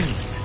Breathe.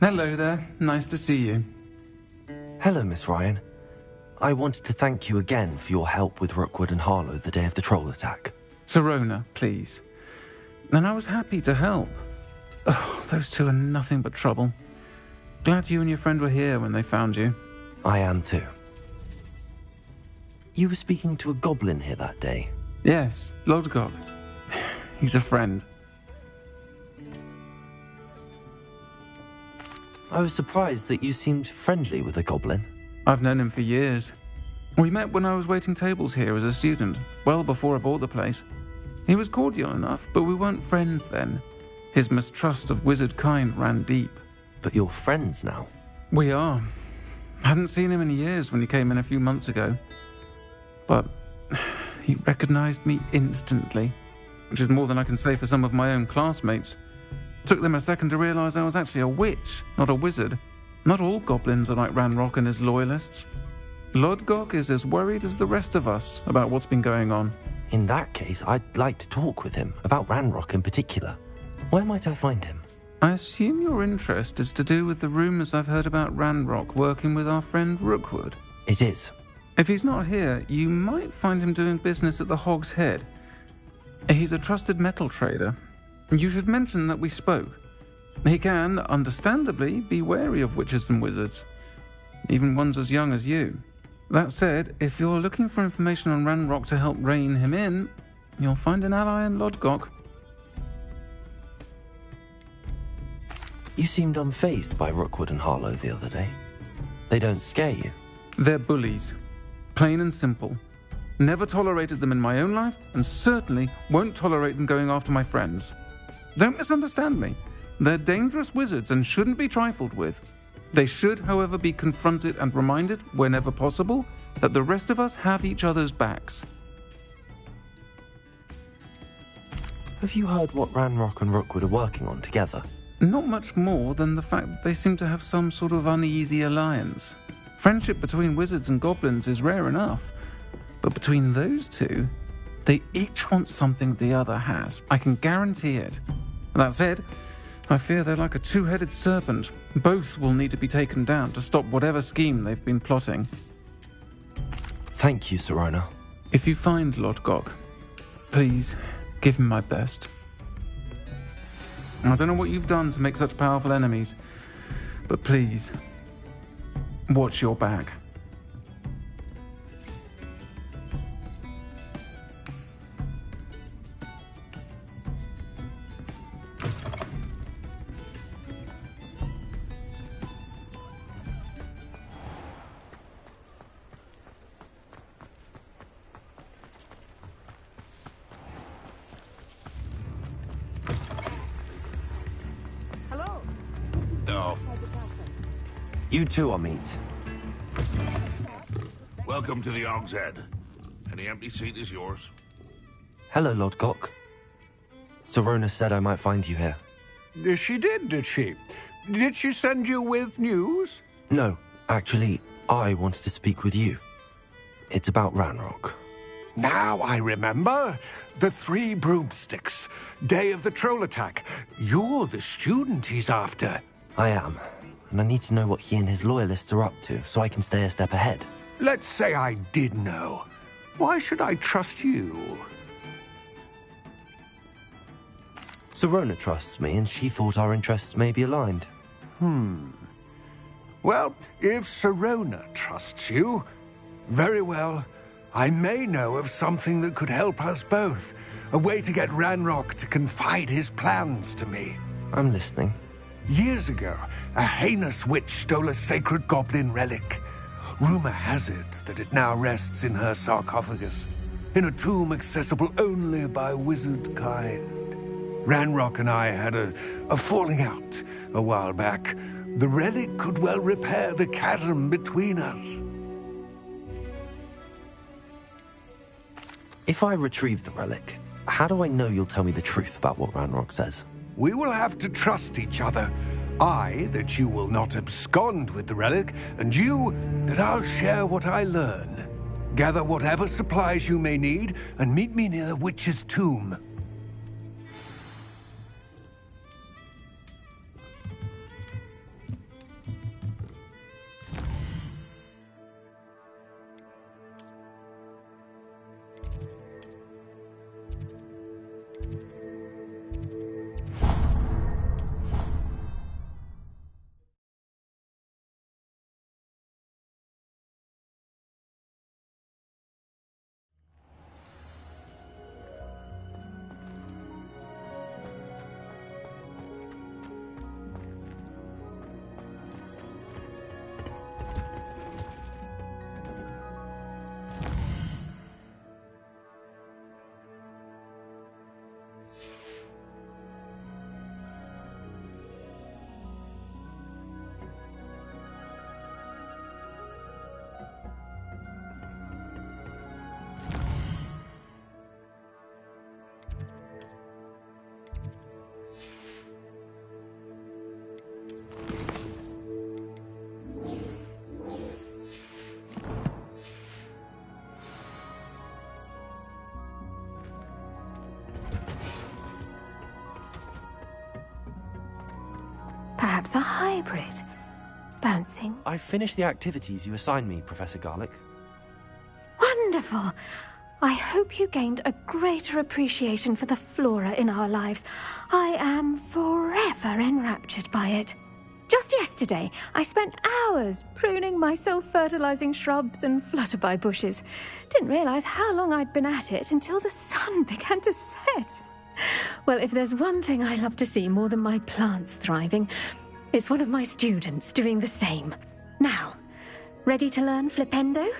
Hello there. Nice to see you. Hello, Miss Ryan. I wanted to thank you again for your help with Rookwood and Harlow the day of the troll attack. Sirona, please. And I was happy to help. Oh, those two are nothing but trouble. Glad you and your friend were here when they found you. I am too. You were speaking to a goblin here that day? Yes, Lodgok. He's a friend. I was surprised that you seemed friendly with a goblin. I've known him for years. We met when I was waiting tables here as a student, well before I bought the place. He was cordial enough, but we weren't friends then. His mistrust of wizard kind ran deep. But you're friends now? We are. Hadn't seen him in years when he came in a few months ago. But he recognized me instantly, which is more than I can say for some of my own classmates. Took them a second to realize I was actually a witch, not a wizard. Not all goblins are like Ranrock and his loyalists. Lodgok is as worried as the rest of us about what's been going on. In that case, I'd like to talk with him, about Ranrock in particular. Where might I find him? I assume your interest is to do with the rumors I've heard about Ranrock working with our friend Rookwood. It is. If he's not here, you might find him doing business at the Hog's Head. He's a trusted metal trader. You should mention that we spoke. He can, understandably, be wary of witches and wizards, even ones as young as you. That said, if you're looking for information on Ranrock to help rein him in, you'll find an ally in Lodgok. You seemed unfazed by Rookwood and Harlow the other day. They don't scare you. They're bullies. Plain and simple. Never tolerated them in my own life, and certainly won't tolerate them going after my friends. Don't misunderstand me. They're dangerous wizards and shouldn't be trifled with. They should, however, be confronted and reminded, whenever possible, that the rest of us have each other's backs. Have you heard what Ranrock and Rookwood are working on together? Not much more than the fact that they seem to have some sort of uneasy alliance. Friendship between wizards and goblins is rare enough, but between those two, they each want something the other has. I can guarantee it. That said, I fear they're like a two-headed serpent. Both will need to be taken down to stop whatever scheme they've been plotting. Thank you, Sirona. If you find Lodgok, please give him my best. I don't know what you've done to make such powerful enemies, but please, watch your back. You too, Amit. Welcome to the Og's Head. Any empty seat is yours. Hello, Lord Gok. Sirona said I might find you here. She did she? Did she send you with news? No, actually, I wanted to speak with you. It's about Ranrock. Now I remember. The 3 broomsticks. Day of the troll attack. You're the student he's after. I am, and I need to know what he and his loyalists are up to so I can stay a step ahead. Let's say I did know. Why should I trust you? Sirona trusts me, and she thought our interests may be aligned. Well, if Sirona trusts you, very well. I may know of something that could help us both. A way to get Ranrock to confide his plans to me. I'm listening. Years ago, a heinous witch stole a sacred goblin relic. Rumor has it that it now rests in her sarcophagus, in a tomb accessible only by wizard kind. Ranrock and I had a falling out a while back. The relic could well repair the chasm between us. If I retrieve the relic, how do I know you'll tell me the truth about what Ranrock says? We will have to trust each other. I, that you will not abscond with the relic, and you, that I'll share what I learn. Gather whatever supplies you may need, and meet me near the witch's tomb. Perhaps a hybrid. Bouncing. I've finished the activities you assigned me, Professor Garlick. Wonderful! I hope you gained a greater appreciation for the flora in our lives. I am forever enraptured by it. Just yesterday, I spent hours pruning my self-fertilizing shrubs and flutterby bushes. Didn't realize how long I'd been at it until the sun began to set. Well, if there's one thing I love to see more than my plants thriving, it's one of my students doing the same. Now, ready to learn Flipendo?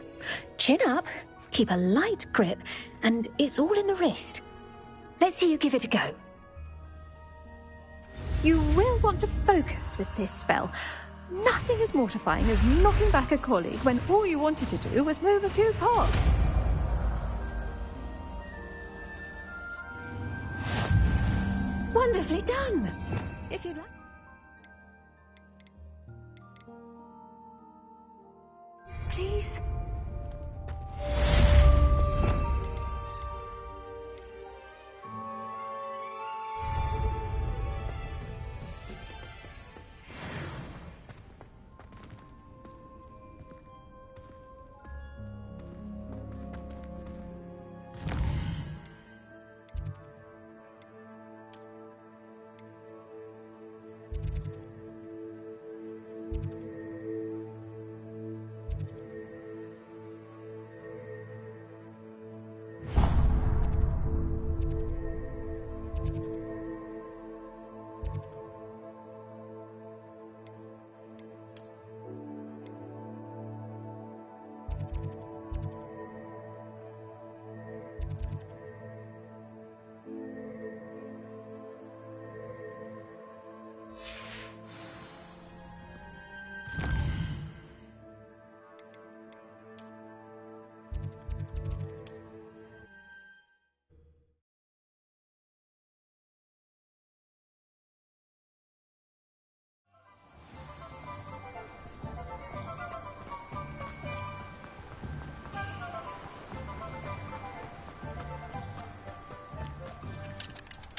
Chin up, keep a light grip, and it's all in the wrist. Let's see you give it a go. You will want to focus with this spell. Nothing as mortifying as knocking back a colleague when all you wanted to do was move a few parts. Wonderfully done. If you'd like... Yes, please.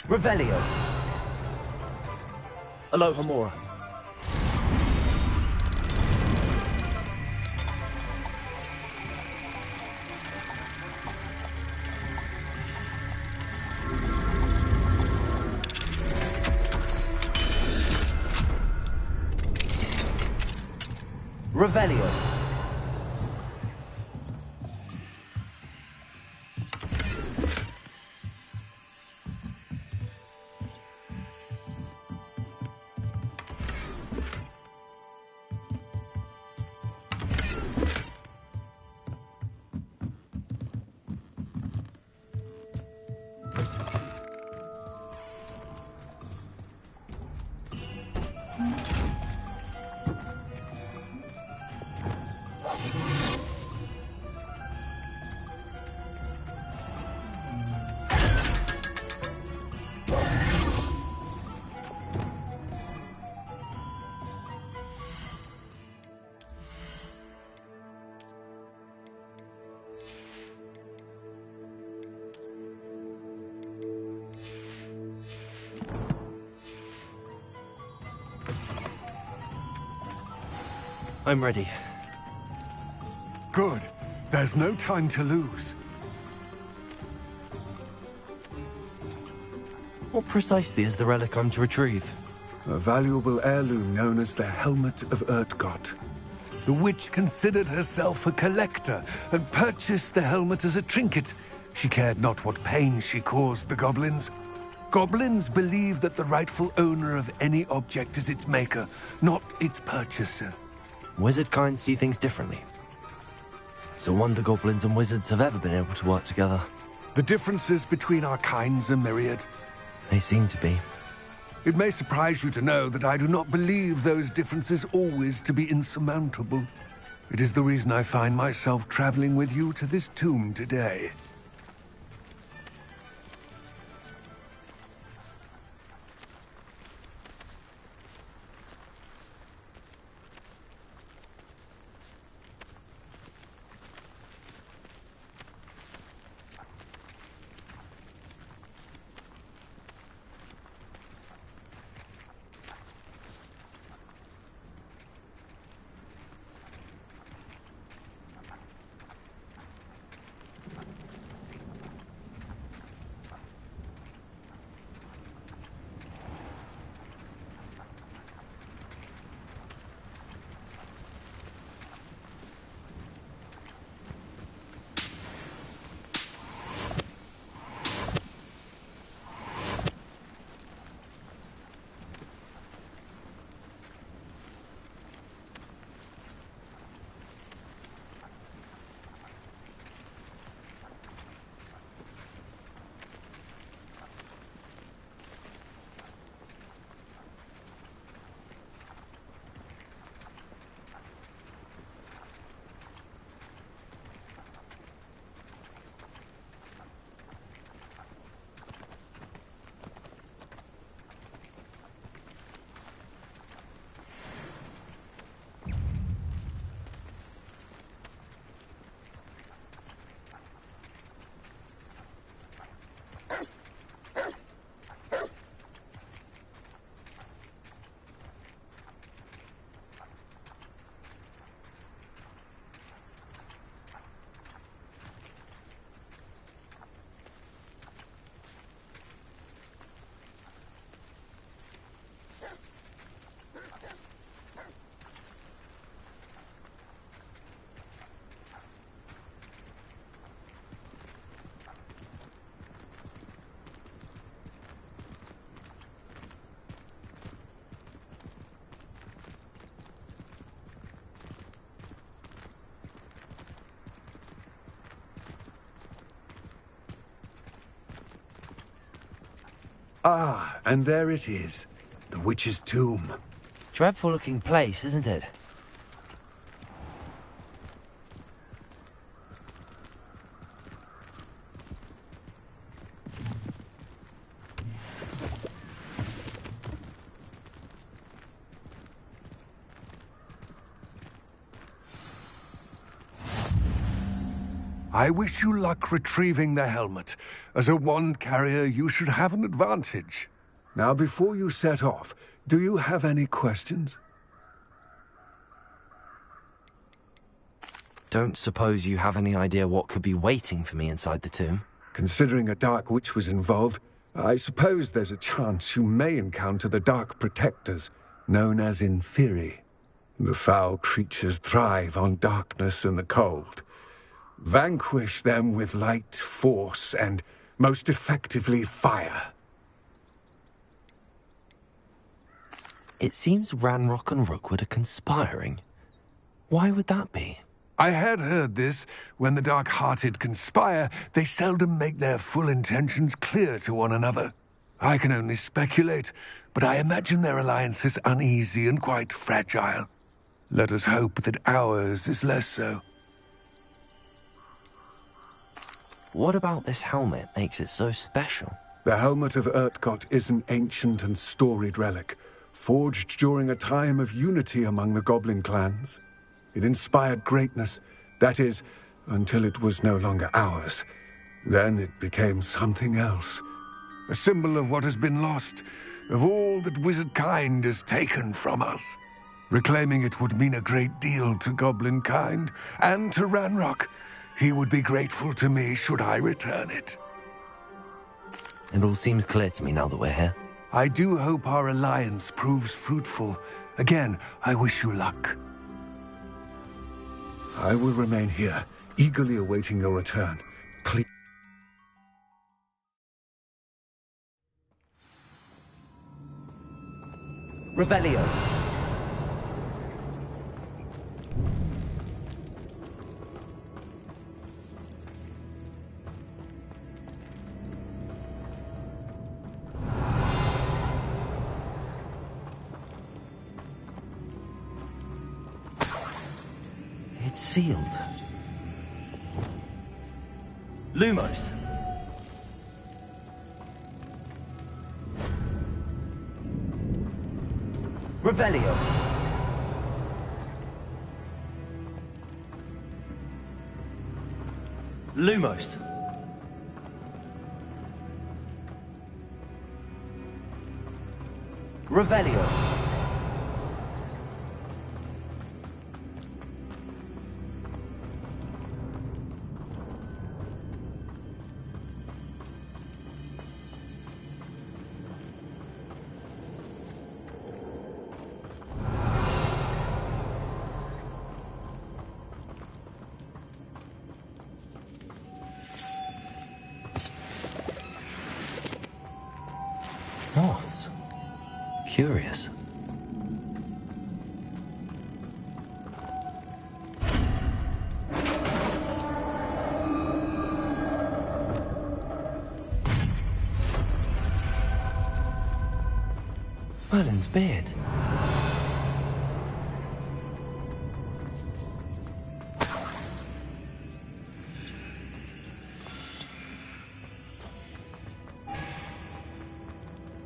Revelio. Alohomora. Revelio. I'm ready. Good. There's no time to lose. What precisely is the relic I'm to retrieve? A valuable heirloom known as the Helmet of Urtgott. The witch considered herself a collector and purchased the helmet as a trinket. She cared not what pain she caused the goblins. Goblins believe that the rightful owner of any object is its maker, not its purchaser. Wizard kind see things differently. It's a wonder goblins and wizards have ever been able to work together. The differences between our kinds are myriad. They seem to be. It may surprise you to know that I do not believe those differences always to be insurmountable. It is the reason I find myself traveling with you to this tomb today. Ah, and there it is. The witch's tomb. Dreadful looking place, isn't it? I wish you luck retrieving the helmet. As a wand carrier, you should have an advantage. Now, before you set off, do you have any questions? Don't suppose you have any idea what could be waiting for me inside the tomb? Considering a Dark Witch was involved, I suppose there's a chance you may encounter the Dark Protectors, known as Inferi. The foul creatures thrive on darkness and the cold. Vanquish them with light, force, and, most effectively, fire. It seems Ranrock and Rookwood are conspiring. Why would that be? I had heard this. When the dark-hearted conspire, they seldom make their full intentions clear to one another. I can only speculate, but I imagine their alliance is uneasy and quite fragile. Let us hope that ours is less so. What about this helmet makes it so special? The helmet of Urtkot is an ancient and storied relic, forged during a time of unity among the goblin clans. It inspired greatness, that is, until it was no longer ours. Then it became something else. A symbol of what has been lost, of all that wizard kind has taken from us. Reclaiming it would mean a great deal to goblin kind, and to Ranrock. He would be grateful to me should I return it. It all seems clear to me now that we're here. I do hope our alliance proves fruitful. Again, I wish you luck. I will remain here, eagerly awaiting your return. Please. Revelio. It's sealed. Lumos. Revelio. Lumos. Revelio. Moths. Curious. Merlin's beard.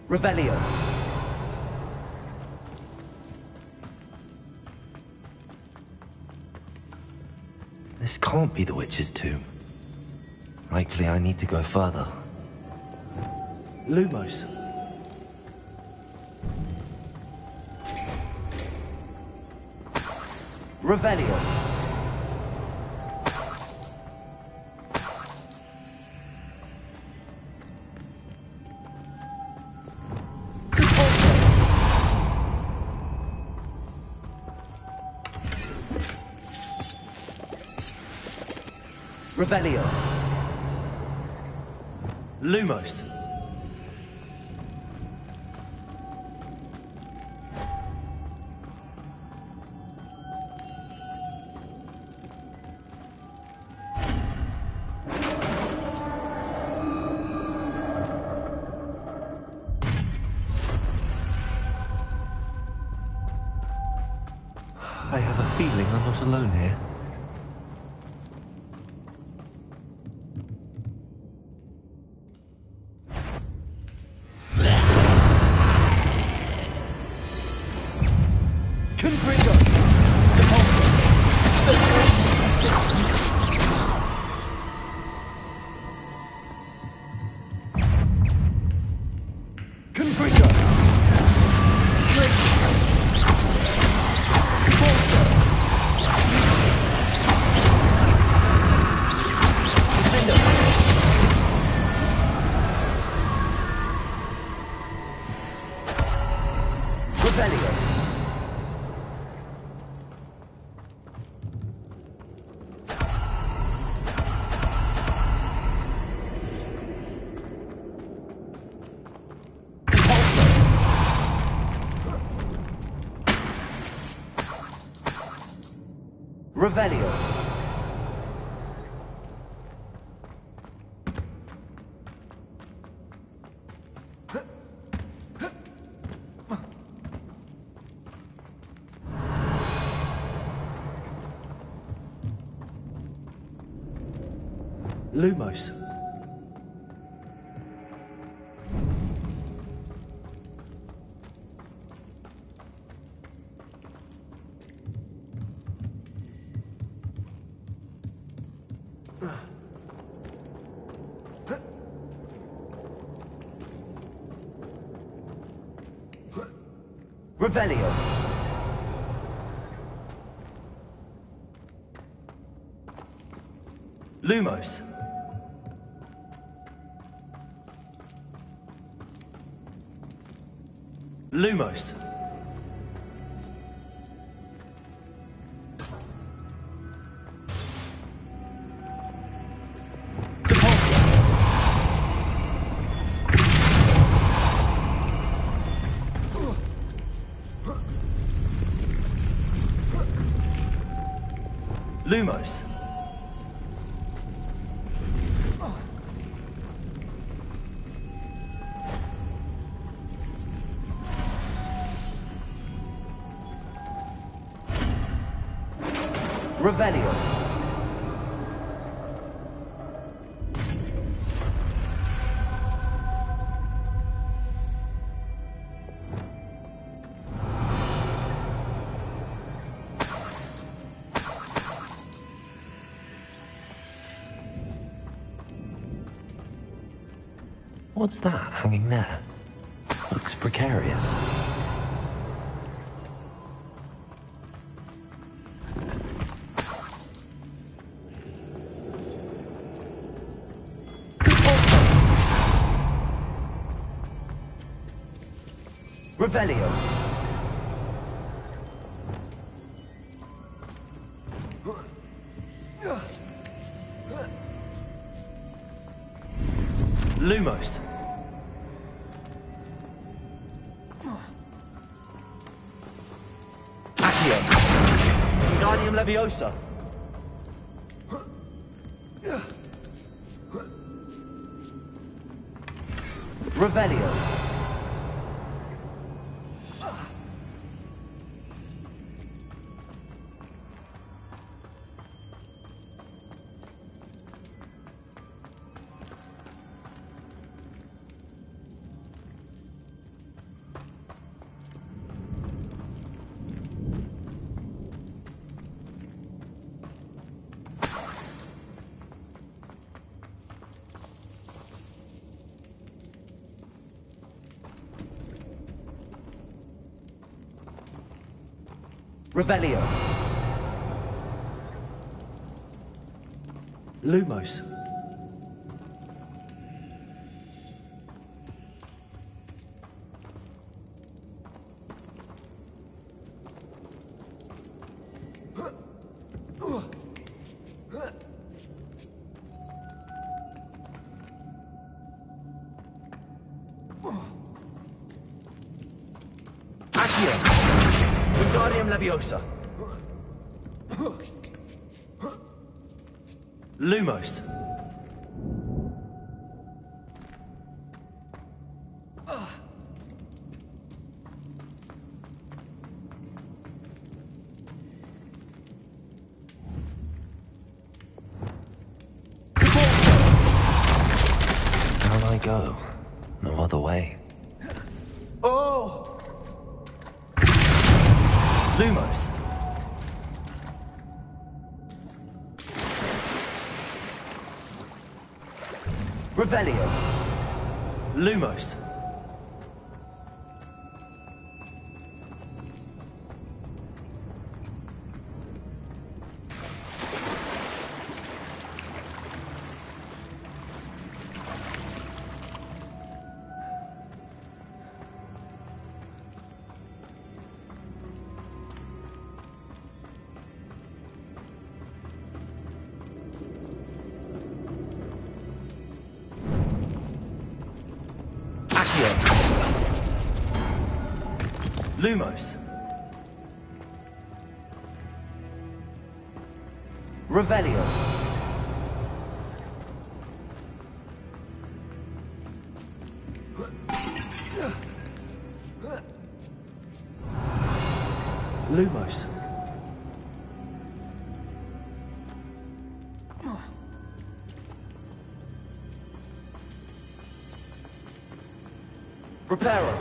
Revelio. This can't be the witch's tomb. Likely I need to go further. Lumos. Revelio. Revelio. Lumos. I have a feeling I'm not alone here. Revelio. Lumos. Revelio. Lumos. Lumos. Lumos. Revelio. What's that hanging there? Looks precarious. Revelio. Lumos. Accio. Wingardium Leviosa. Revelio. Revelio. Lumos. Accio. Wingardium Leviosa. Lumos. Down I go. No other way. Oh! Lumos. Revelio. Lumos. Lumos. Revelio. Lumos. Reparo.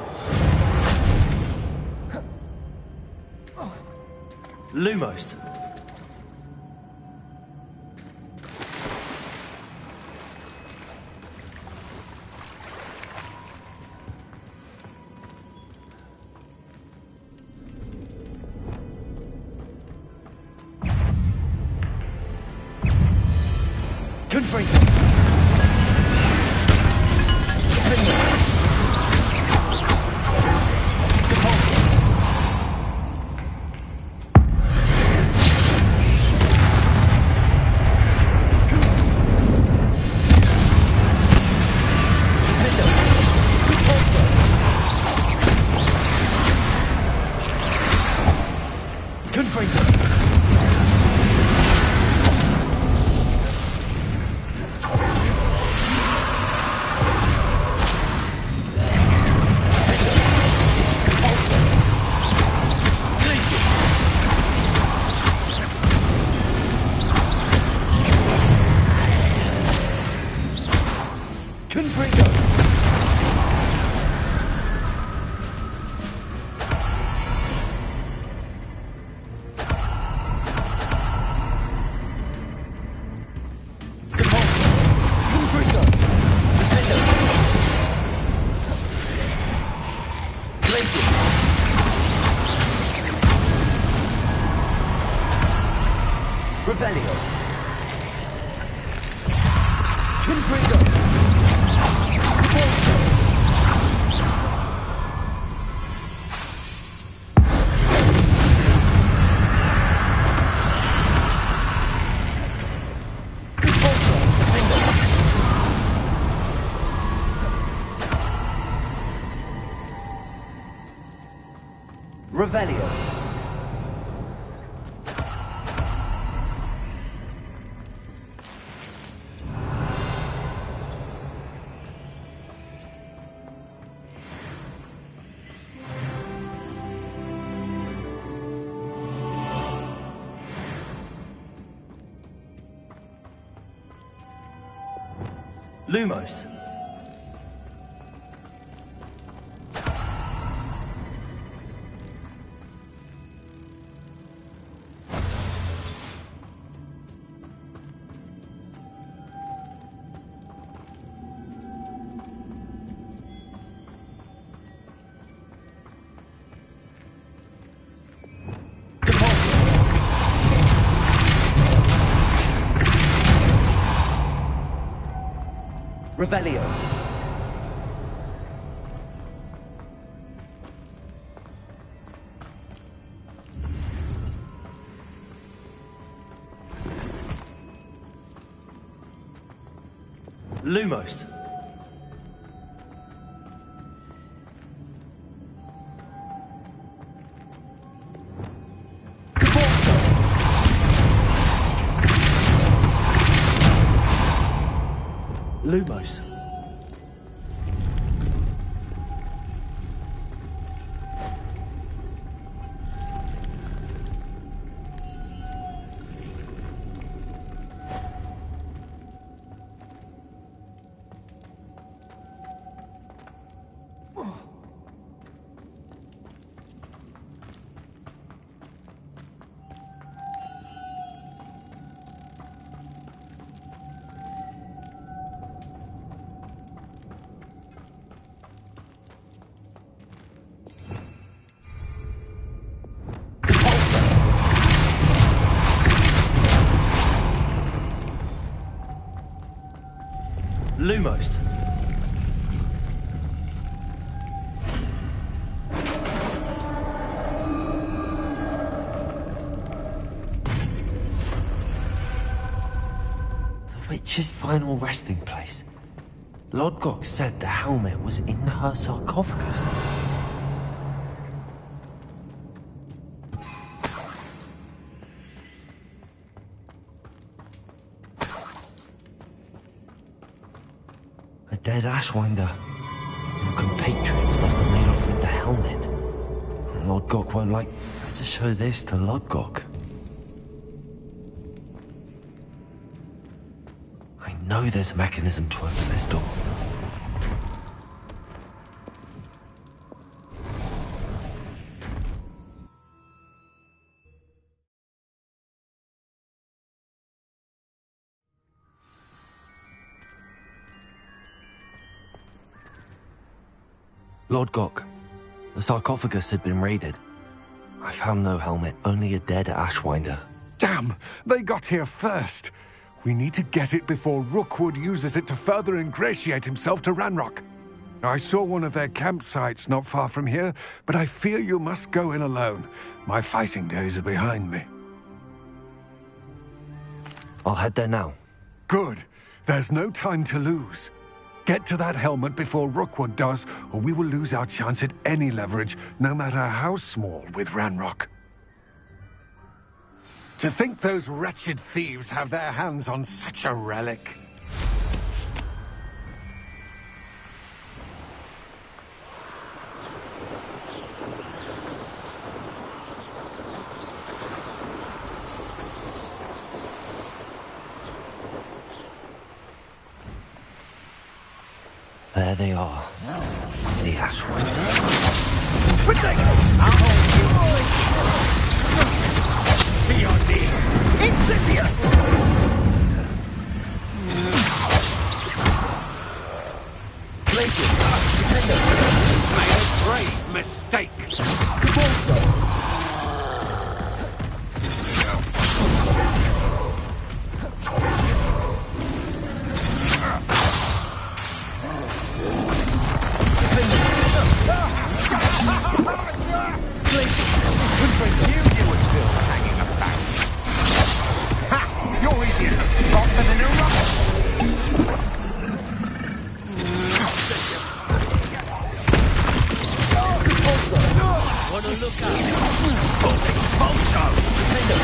Lumos. Confringo. Revelio. Confringo. Revelio. Lumos. Revelio. Lumos. Lumos. Lumos. The witch's final resting place. Lodgok said the helmet was in her sarcophagus. dead Ashwinder. Your compatriots must have made off with the helmet. Lord Gok won't like to show this to Lord Gok. I know there's a mechanism to open this door. Lord Gok, the sarcophagus had been raided. I found no helmet, only a dead Ashwinder. Damn! They got here first! We need to get it before Rookwood uses it to further ingratiate himself to Ranrock. I saw one of their campsites not far from here, but I fear you must go in alone. My fighting days are behind me. I'll head there now. Good. There's no time to lose. Get to that helmet before Rookwood does, or we will lose our chance at any leverage, no matter how small, with Ranrock. To think those wretched thieves have their hands on such a relic. There they are. The Ashwinder. I'll hold you. To your knees. Incendia! Places. Made a grave mistake. You're easier to stop than an eruption. Wanna look up? Expulso! Now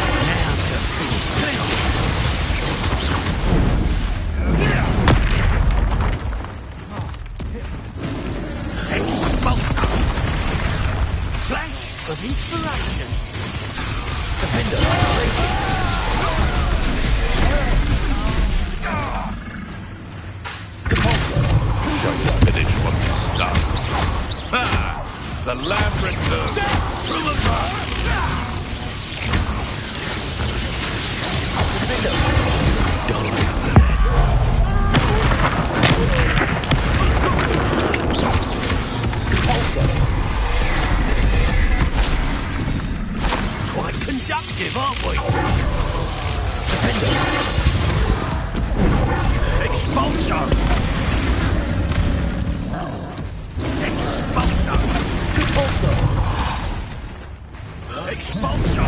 Expulso! Flash of inspiration. Finish what you start. Ha! The lamb returns from above. Quite conductive, aren't we? Expulso! Expulso! Expulso!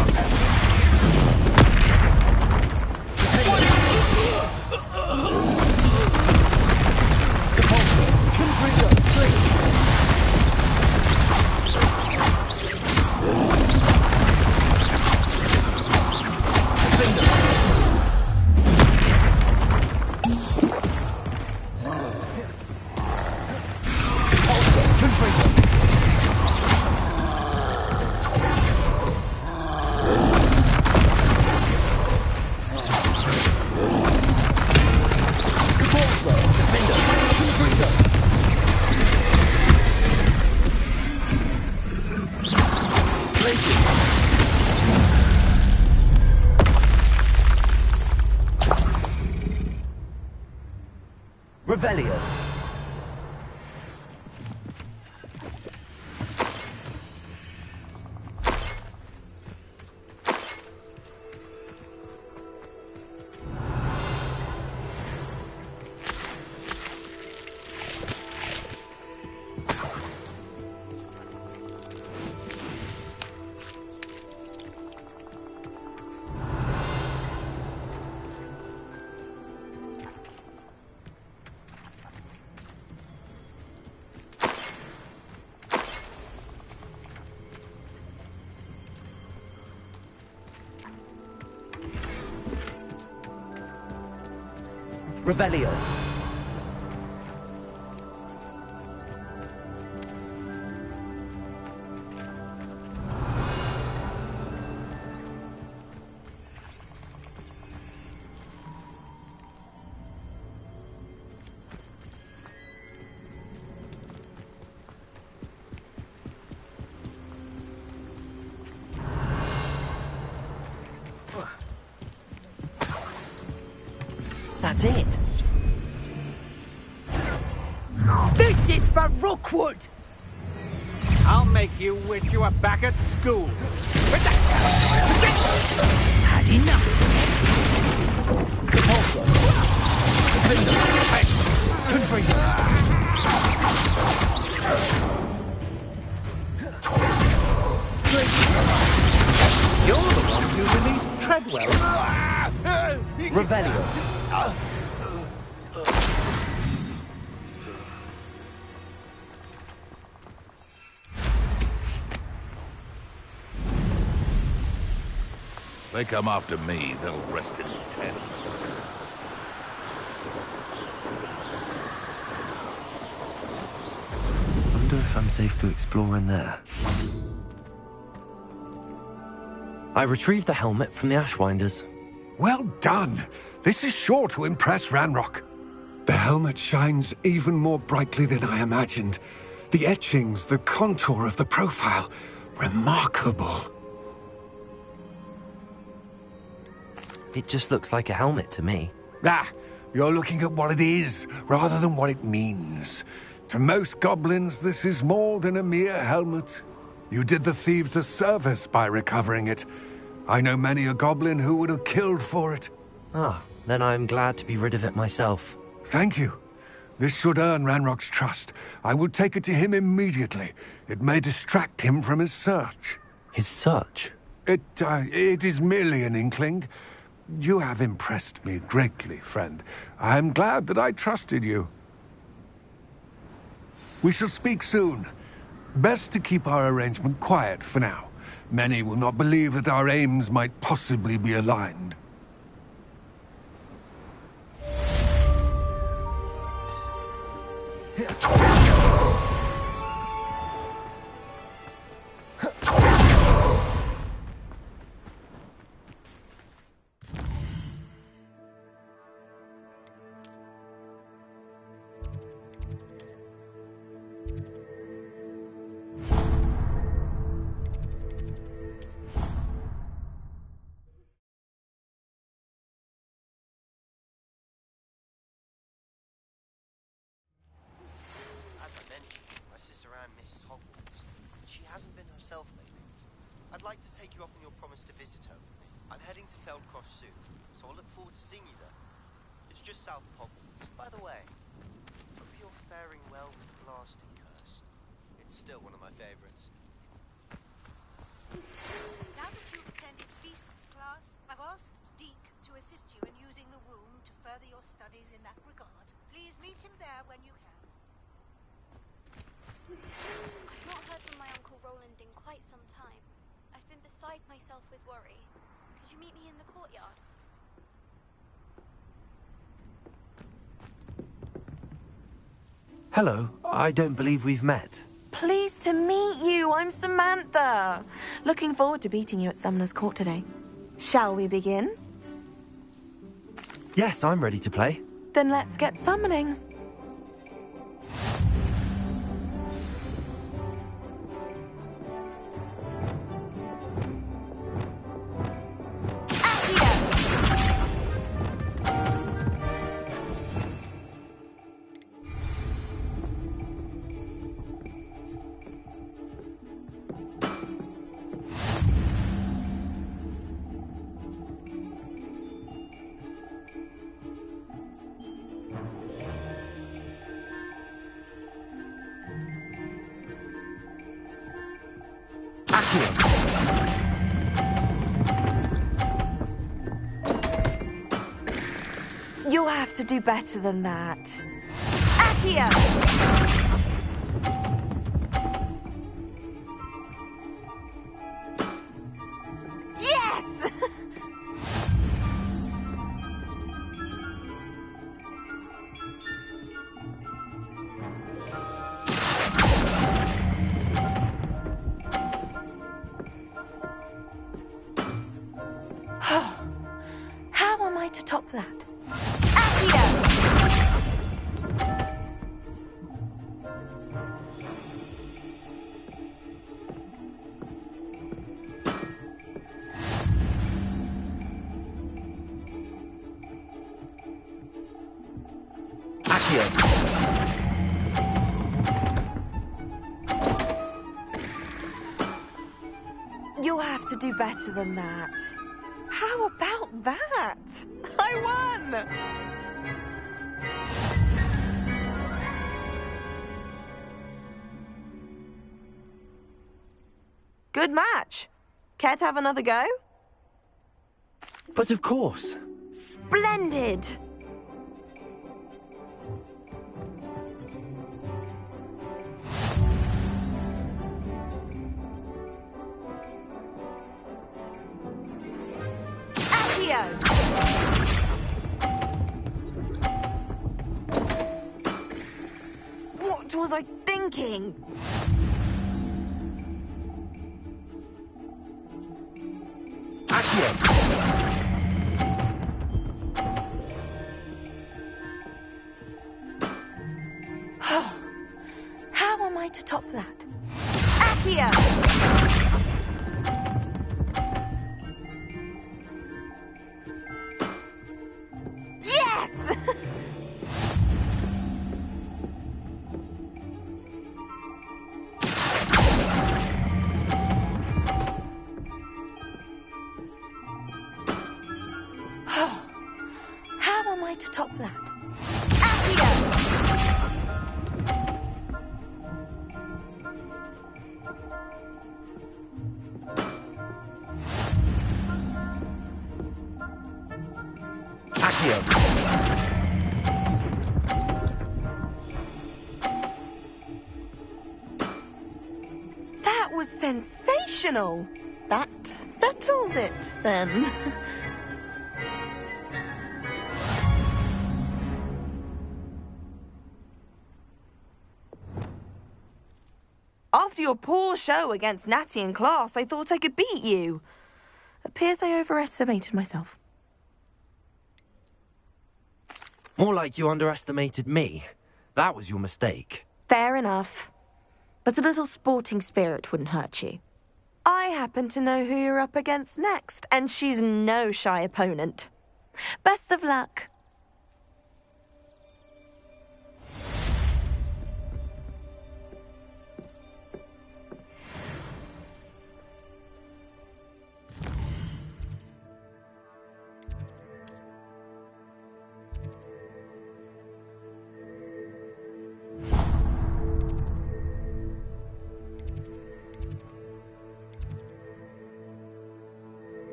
Revelio. Revelio. That's it. This is for Rookwood! I'll make you wish you were back at school. Had enough. Also, You're the one who released Treadwell. Revelio. They come after me, they'll rest in tent. Wonder if I'm safe to explore in there. I retrieved the helmet from the Ashwinders. Well done. This is sure to impress Ranrock. The helmet shines even more brightly than I imagined. The etchings, the contour of the profile, remarkable. It just looks like a helmet to me. Ah, you're looking at what it is, rather than what it means. To most goblins, this is more than a mere helmet. You did the thieves a service by recovering it. I know many a goblin who would have killed for it. Ah, then I'm glad to be rid of it myself. Thank you. This should earn Ranrock's trust. I will take it to him immediately. It may distract him from his search. His search? It is merely an inkling. You have impressed me greatly, friend. I am glad that I trusted you. We shall speak soon. Best to keep our arrangement quiet for now. Many will not believe that our aims might possibly be aligned. Mrs. Hogwarts. She hasn't been herself lately. I'd like to take you up on your promise to visit her with me. I'm heading to Feldcroft soon, so I'll look forward to seeing you there. It's just south of Hogwarts. By the way, hope you're faring well with the blasting curse. It's still one of my favorites. Now that you've attended Feast's class, I've asked Deke to assist you in using the room to further your studies in that regard. Please meet him there when you can. I've not heard from my Uncle Roland in quite some time. I've been beside myself with worry. Could you meet me in the courtyard? Hello, I don't believe we've met. Pleased to meet you. I'm Samantha. Looking forward to beating you at Summoner's Court today. Shall we begin? Yes, I'm ready to play. Then let's get summoning. You'll have to do better than that. Accio! Yes! How am I to top that? to do better than that. How about that? I won! Good match. Care to have another go? But of course. Splendid! Accio! What was I thinking? How am I to top that? Accio! Yes! How am I to top that? Accio! That was sensational. That settles it, then. After your poor show against Natty in class, I thought I could beat you. Appears I overestimated myself. More like you underestimated me. That was your mistake. Fair enough. But a little sporting spirit wouldn't hurt you. I happen to know who you're up against next, and she's no shy opponent. Best of luck.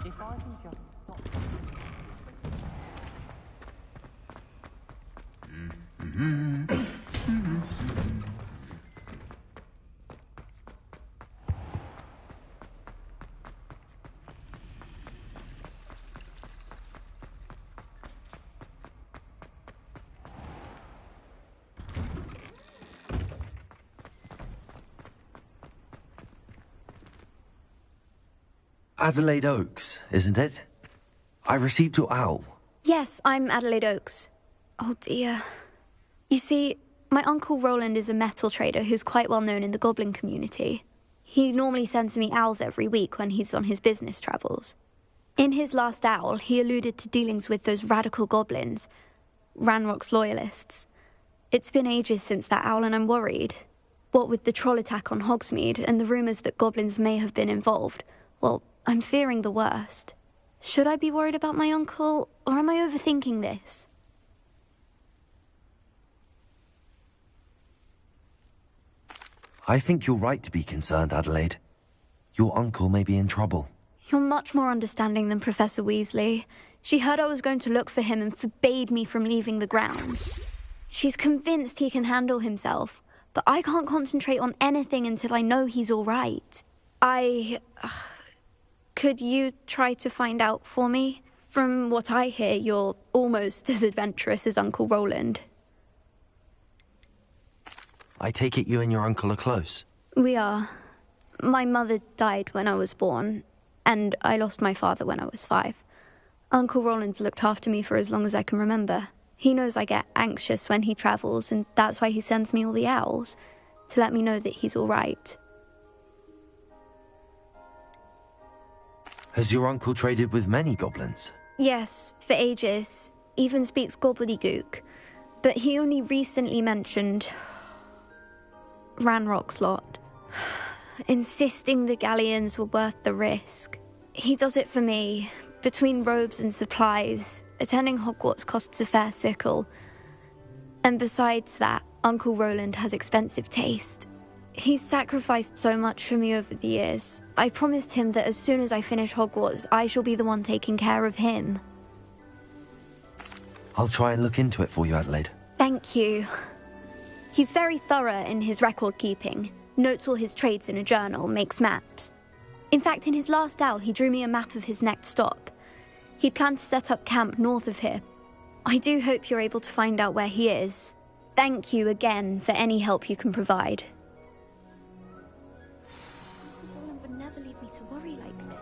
If I can just stop. Adelaide Oaks, isn't it? I received your owl. Yes, I'm Adelaide Oaks. Oh dear. You see, my Uncle Roland is a metal trader who's quite well known in the goblin community. He normally sends me owls every week when he's on his business travels. In his last owl, he alluded to dealings with those radical goblins, Ranrock's loyalists. It's been ages since that owl and I'm worried. What with the troll attack on Hogsmeade and the rumours that goblins may have been involved, well, I'm fearing the worst. Should I be worried about my uncle, or am I overthinking this? I think you're right to be concerned, Adelaide. Your uncle may be in trouble. You're much more understanding than Professor Weasley. She heard I was going to look for him and forbade me from leaving the grounds. She's convinced he can handle himself, but I can't concentrate on anything until I know he's all right. Could you try to find out for me? From what I hear, you're almost as adventurous as Uncle Roland. I take it you and your uncle are close. We are. My mother died when I was born, and I lost my father when I was 5. Uncle Roland's looked after me for as long as I can remember. He knows I get anxious when he travels, and that's why he sends me all the owls, to let me know that he's all right. Has your uncle traded with many goblins? Yes, for ages. Even speaks gobbledygook. But he only recently mentioned Ranrock's lot, insisting the galleons were worth the risk. He does it for me. Between robes and supplies, attending Hogwarts costs a fair sickle. And besides that, Uncle Roland has expensive taste. He's sacrificed so much for me over the years. I promised him that as soon as I finish Hogwarts, I shall be the one taking care of him. I'll try and look into it for you, Adelaide. Thank you. He's very thorough in his record keeping. Notes all his trades in a journal, makes maps. In fact, in his last owl, he drew me a map of his next stop. He planned to set up camp north of here. I do hope you're able to find out where he is. Thank you again for any help you can provide. Roland would never leave me to worry like this.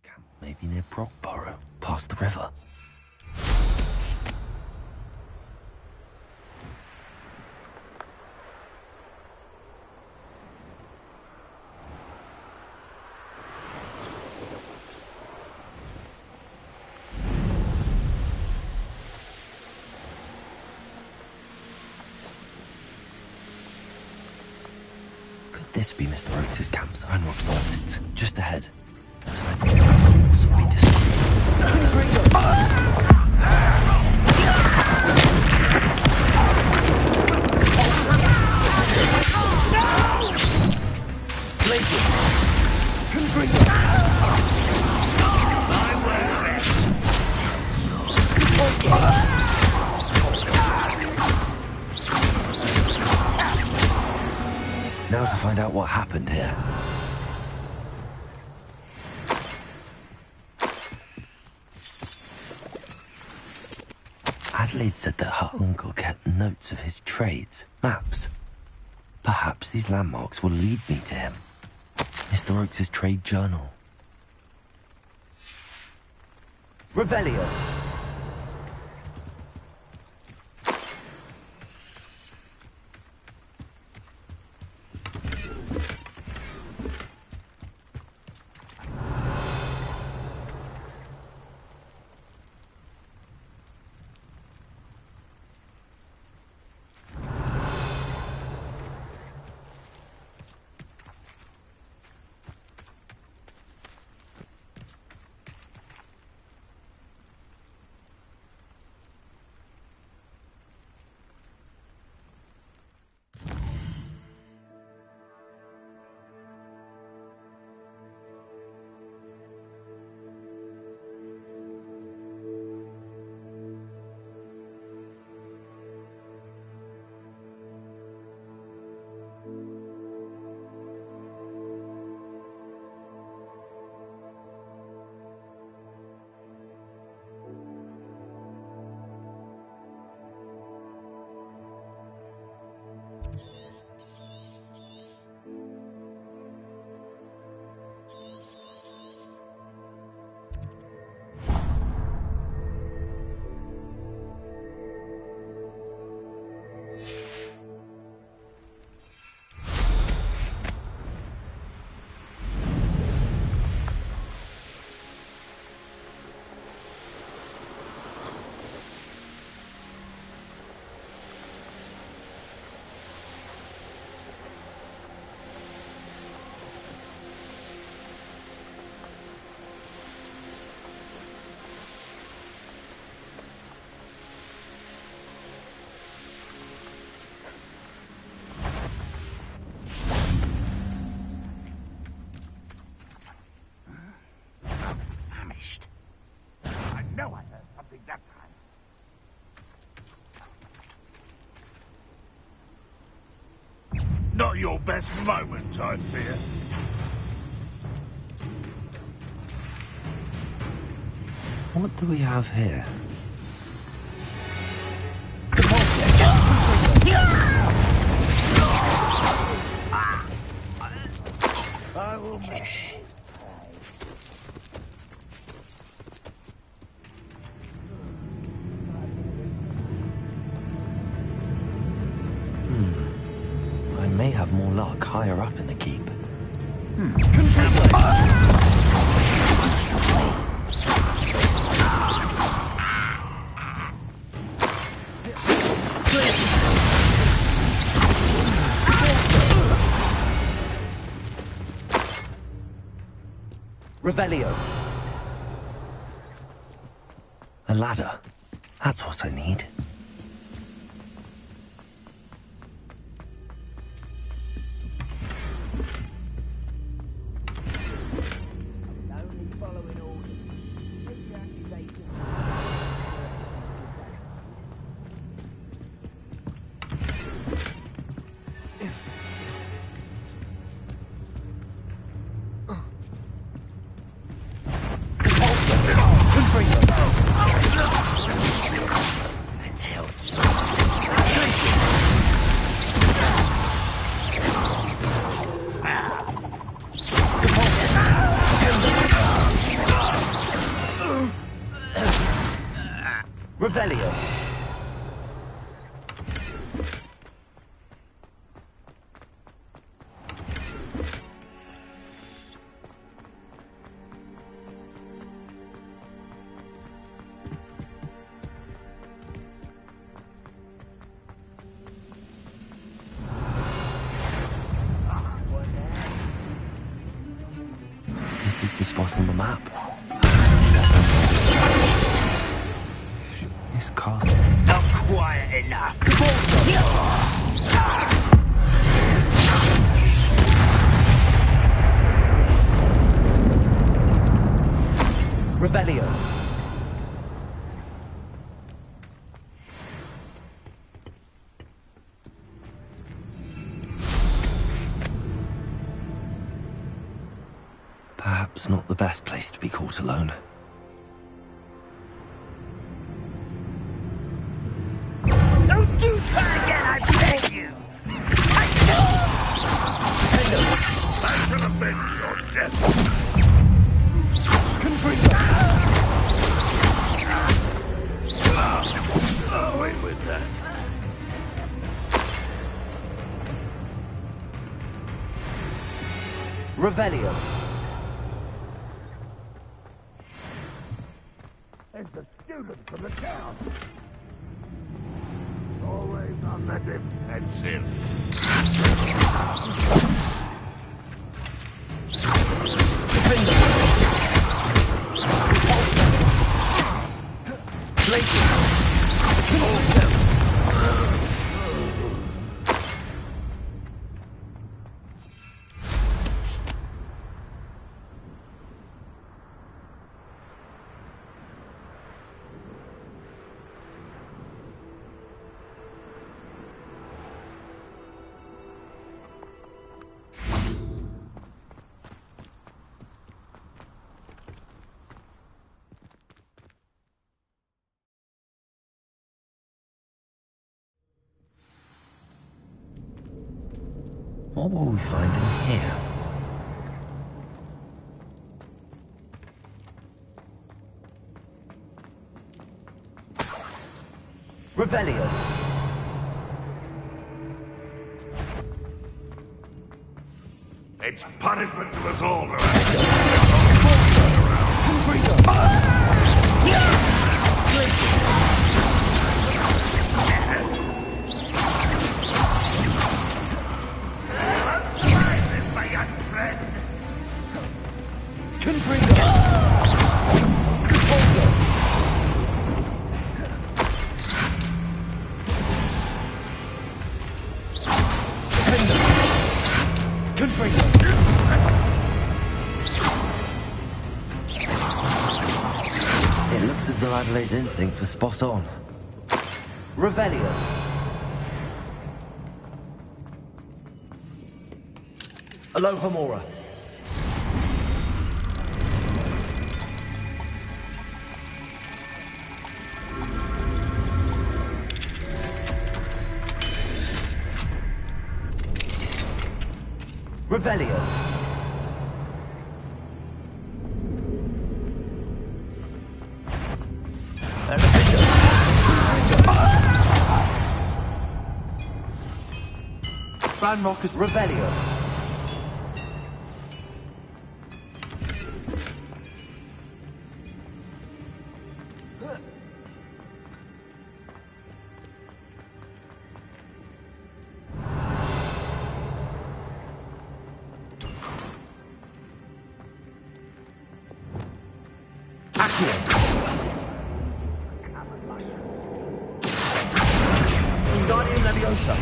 Camp may be near Brockborough, past the river. Could this be Mr. Oakes' camps and Rock's loyalists? Just ahead. I think fools will be Now to find out what happened here. Adelaide said that her uncle kept notes of his trades, maps. Perhaps these landmarks will lead me to him. Mr. Oakes' trade journal. Revelio. That time. Not your best moment, I fear. What do we have here? I will I may have more luck higher up in the keep. Revelio. A ladder. That's what I need. Revelio. This is the spot on the map. This castle. Not quiet enough. Revelio. Perhaps not the best place to be caught alone. Don't do that again, I beg you! I shall avenge your death. Away with that. Revelio. It's the student from the town. Always on the defensive. What will we find in here? Revelio. It's punishment to us all, It looks as though Adelaide's instincts were spot on. Revelio. Alohomora. Revelio. Van Rockers Revelio. Wingardium Leviosa.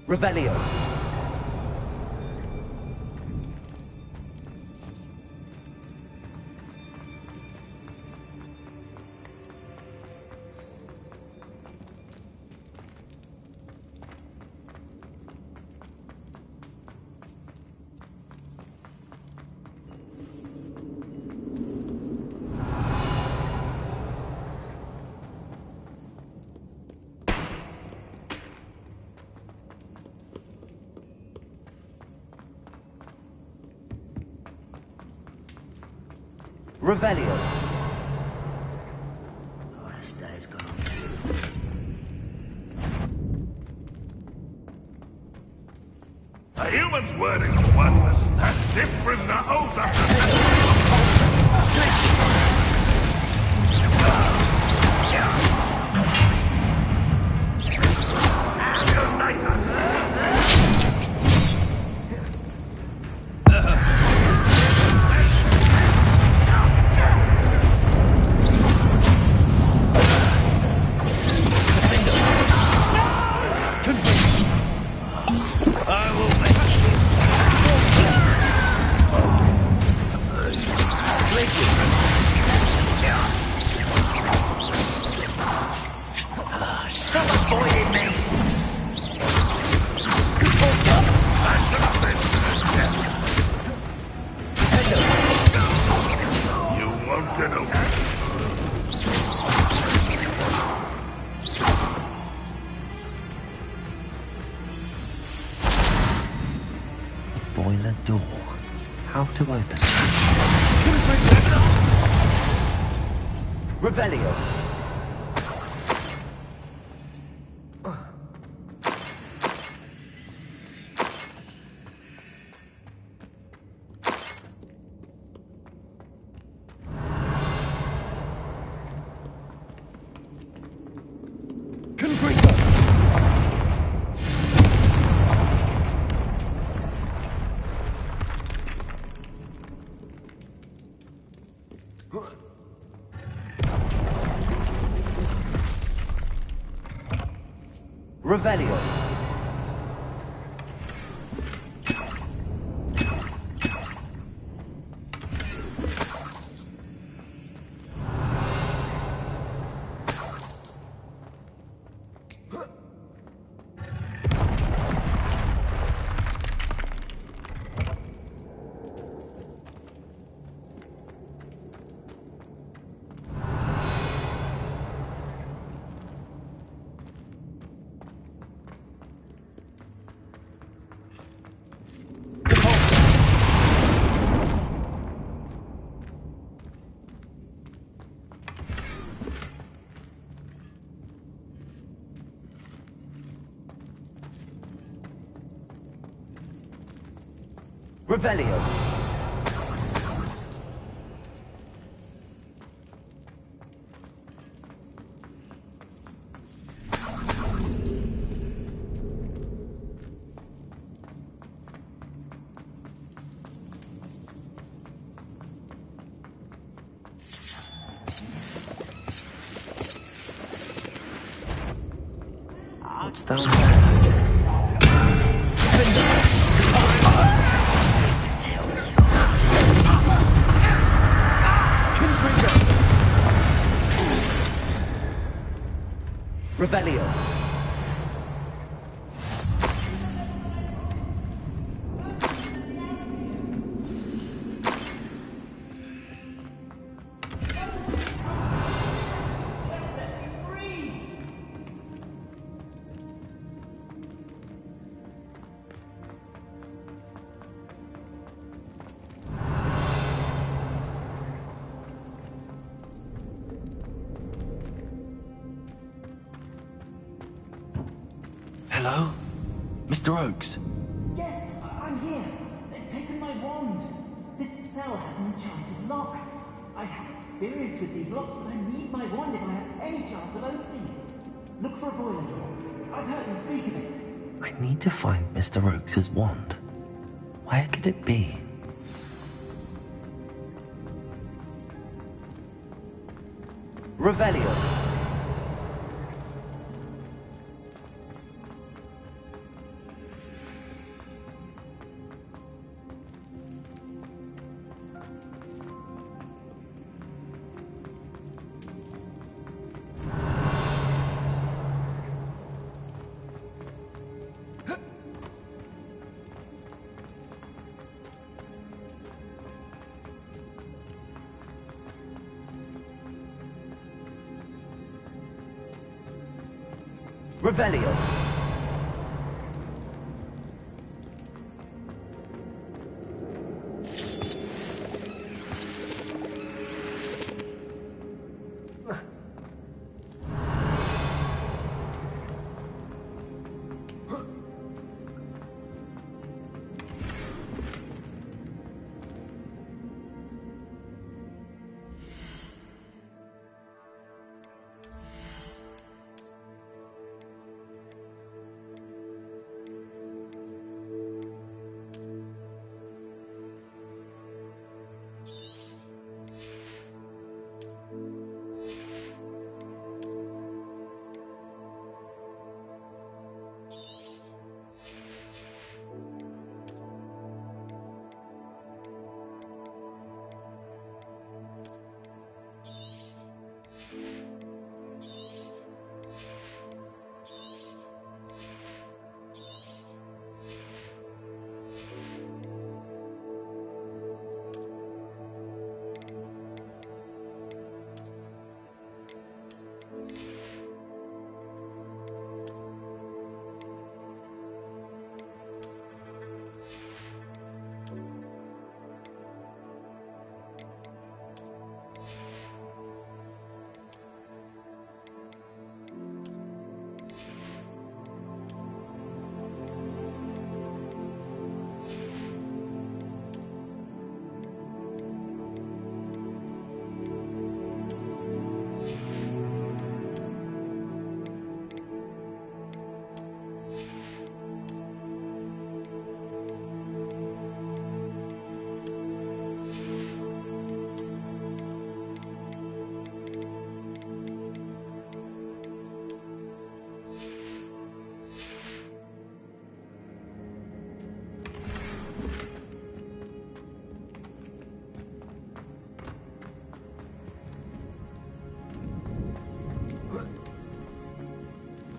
Revelio. Revelio. Oh, this day's gone. A human's word is worthless, and this prisoner owes us Boiler door. How to open it? Revelio. Revelio. Revelio. What's down there? Revelio. Hello? Mr. Oakes? Yes, I'm here. They've taken my wand. This cell has an enchanted lock. I have experience with these locks, but I need my wand if I have any chance of opening it. Look for a boiler door. I've heard them speak of it. I need to find Mr. Oakes' wand. Where could it be? Revelio. Revelio.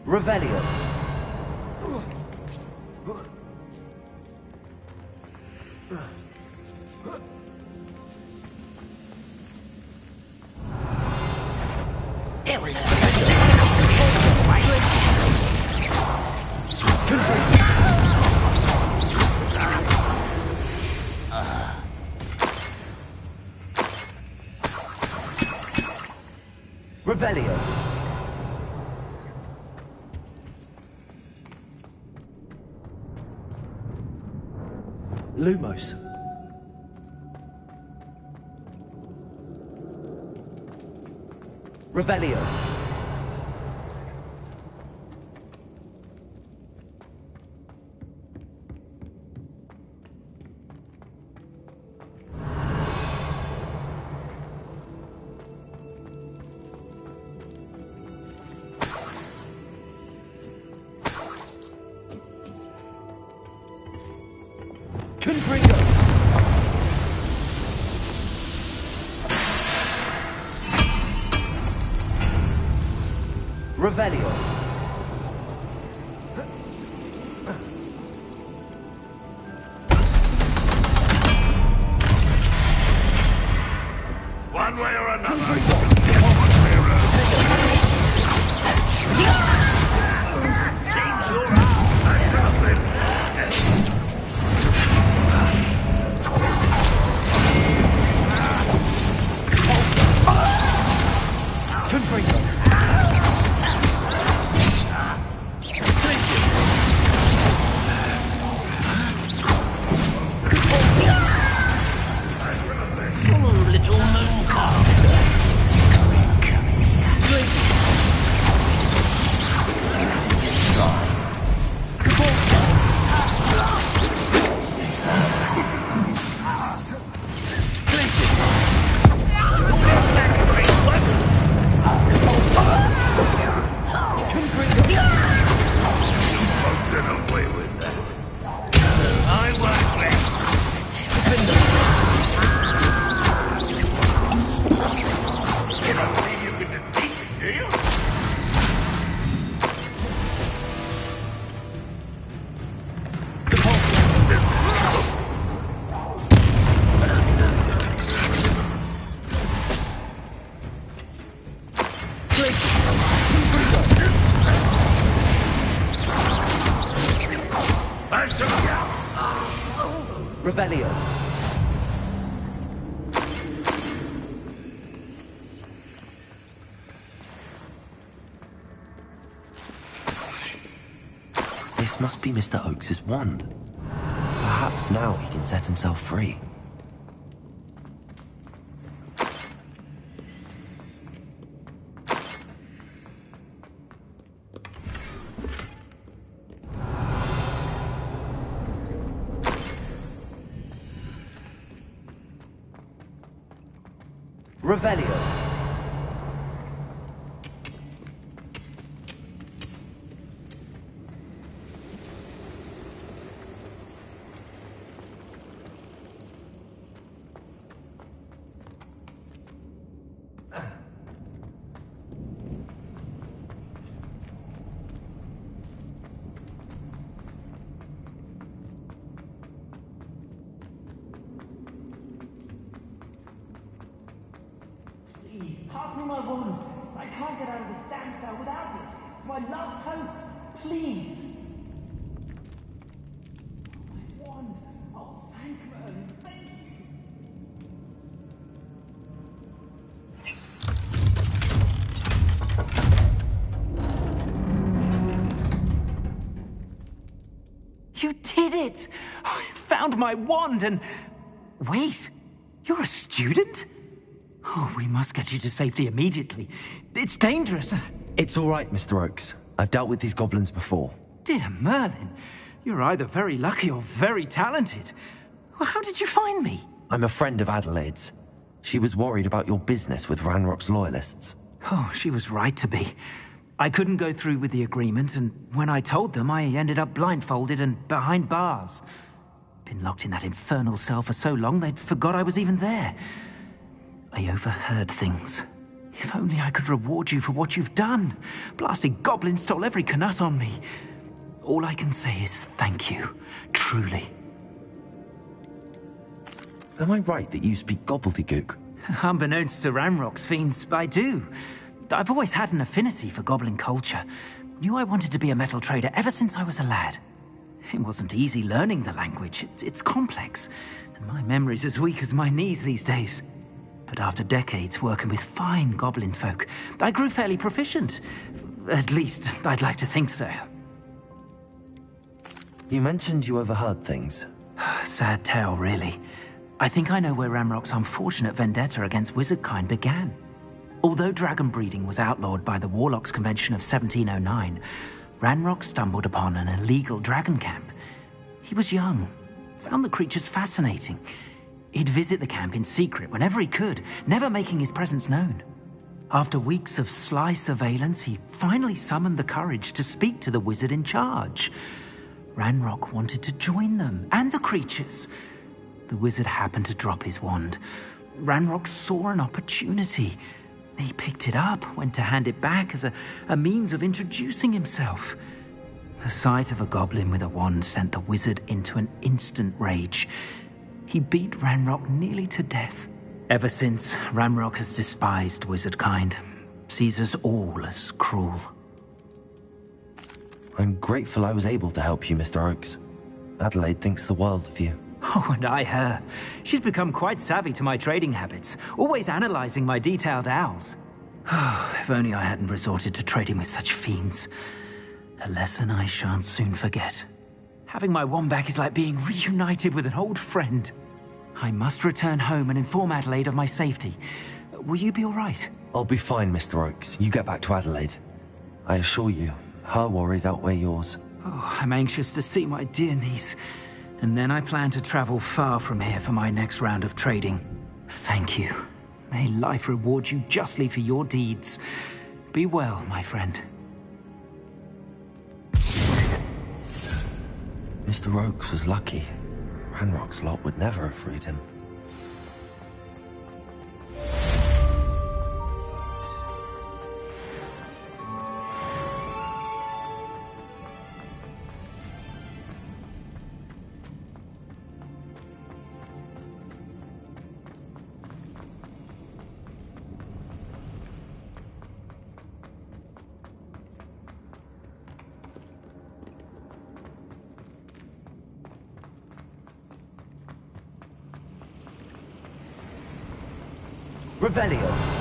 Revelio. Revelio. Lumos. Revelio. Revelio. One way or another. Change your Revelio. This must be Mr. Oakes's wand. Perhaps now he can set himself free. Revelio. Please, pass me my wand. I can't get out of this damn cell without it. It's my last hope. Please. My wand. Oh, thank Merlin. Thank you. You did it! I found my wand and... Wait, you're a student? Oh, we must get you to safety immediately. It's dangerous. It's all right, Mr. Oakes. I've dealt with these goblins before. Dear Merlin, you're either very lucky or very talented. Well, how did you find me? I'm a friend of Adelaide's. She was worried about your business with Ranrock's loyalists. Oh, she was right to be. I couldn't go through with the agreement, and when I told them, I ended up blindfolded and behind bars. Been locked in that infernal cell for so long, they'd forgot I was even there. I overheard things. If only I could reward you for what you've done. Blasted goblins stole every Knut on me. All I can say is thank you. Truly. Am I right that you speak gobbledygook? Unbeknownst to Ranrock's fiends, I do. I've always had an affinity for goblin culture. Knew I wanted to be a metal trader ever since I was a lad. It wasn't easy learning the language. It's complex, and my memory's as weak as my knees these days. But after decades working with fine goblin folk, I grew fairly proficient. At least, I'd like to think so. You mentioned you overheard things. Sad tale, really. I think I know where Ranrock's unfortunate vendetta against wizardkind began. Although dragon breeding was outlawed by the Warlocks Convention of 1709, Ranrock stumbled upon an illegal dragon camp. He was young, found the creatures fascinating. He'd visit the camp in secret whenever he could, never making his presence known. After weeks of sly surveillance, he finally summoned the courage to speak to the wizard in charge. Ranrock wanted to join them, and the creatures. The wizard happened to drop his wand. Ranrock saw an opportunity. He picked it up, went to hand it back as a means of introducing himself. The sight of a goblin with a wand sent the wizard into an instant rage. He beat Ranrock nearly to death. Ever since, Ranrock has despised wizardkind, sees us all as cruel. I'm grateful I was able to help you, Mr. Oakes. Adelaide thinks the world of you. Oh, and I her. She's become quite savvy to my trading habits, always analyzing my detailed owls. If only I hadn't resorted to trading with such fiends. A lesson I shan't soon forget. Having my wand back is like being reunited with an old friend. I must return home and inform Adelaide of my safety. Will you be all right? I'll be fine, Mr. Oakes. You get back to Adelaide. I assure you, her worries outweigh yours. Oh, I'm anxious to see my dear niece. And then I plan to travel far from here for my next round of trading. Thank you. May life reward you justly for your deeds. Be well, my friend. Mr. Oakes was lucky. Ranrock's lot would never have freed him. Revelio.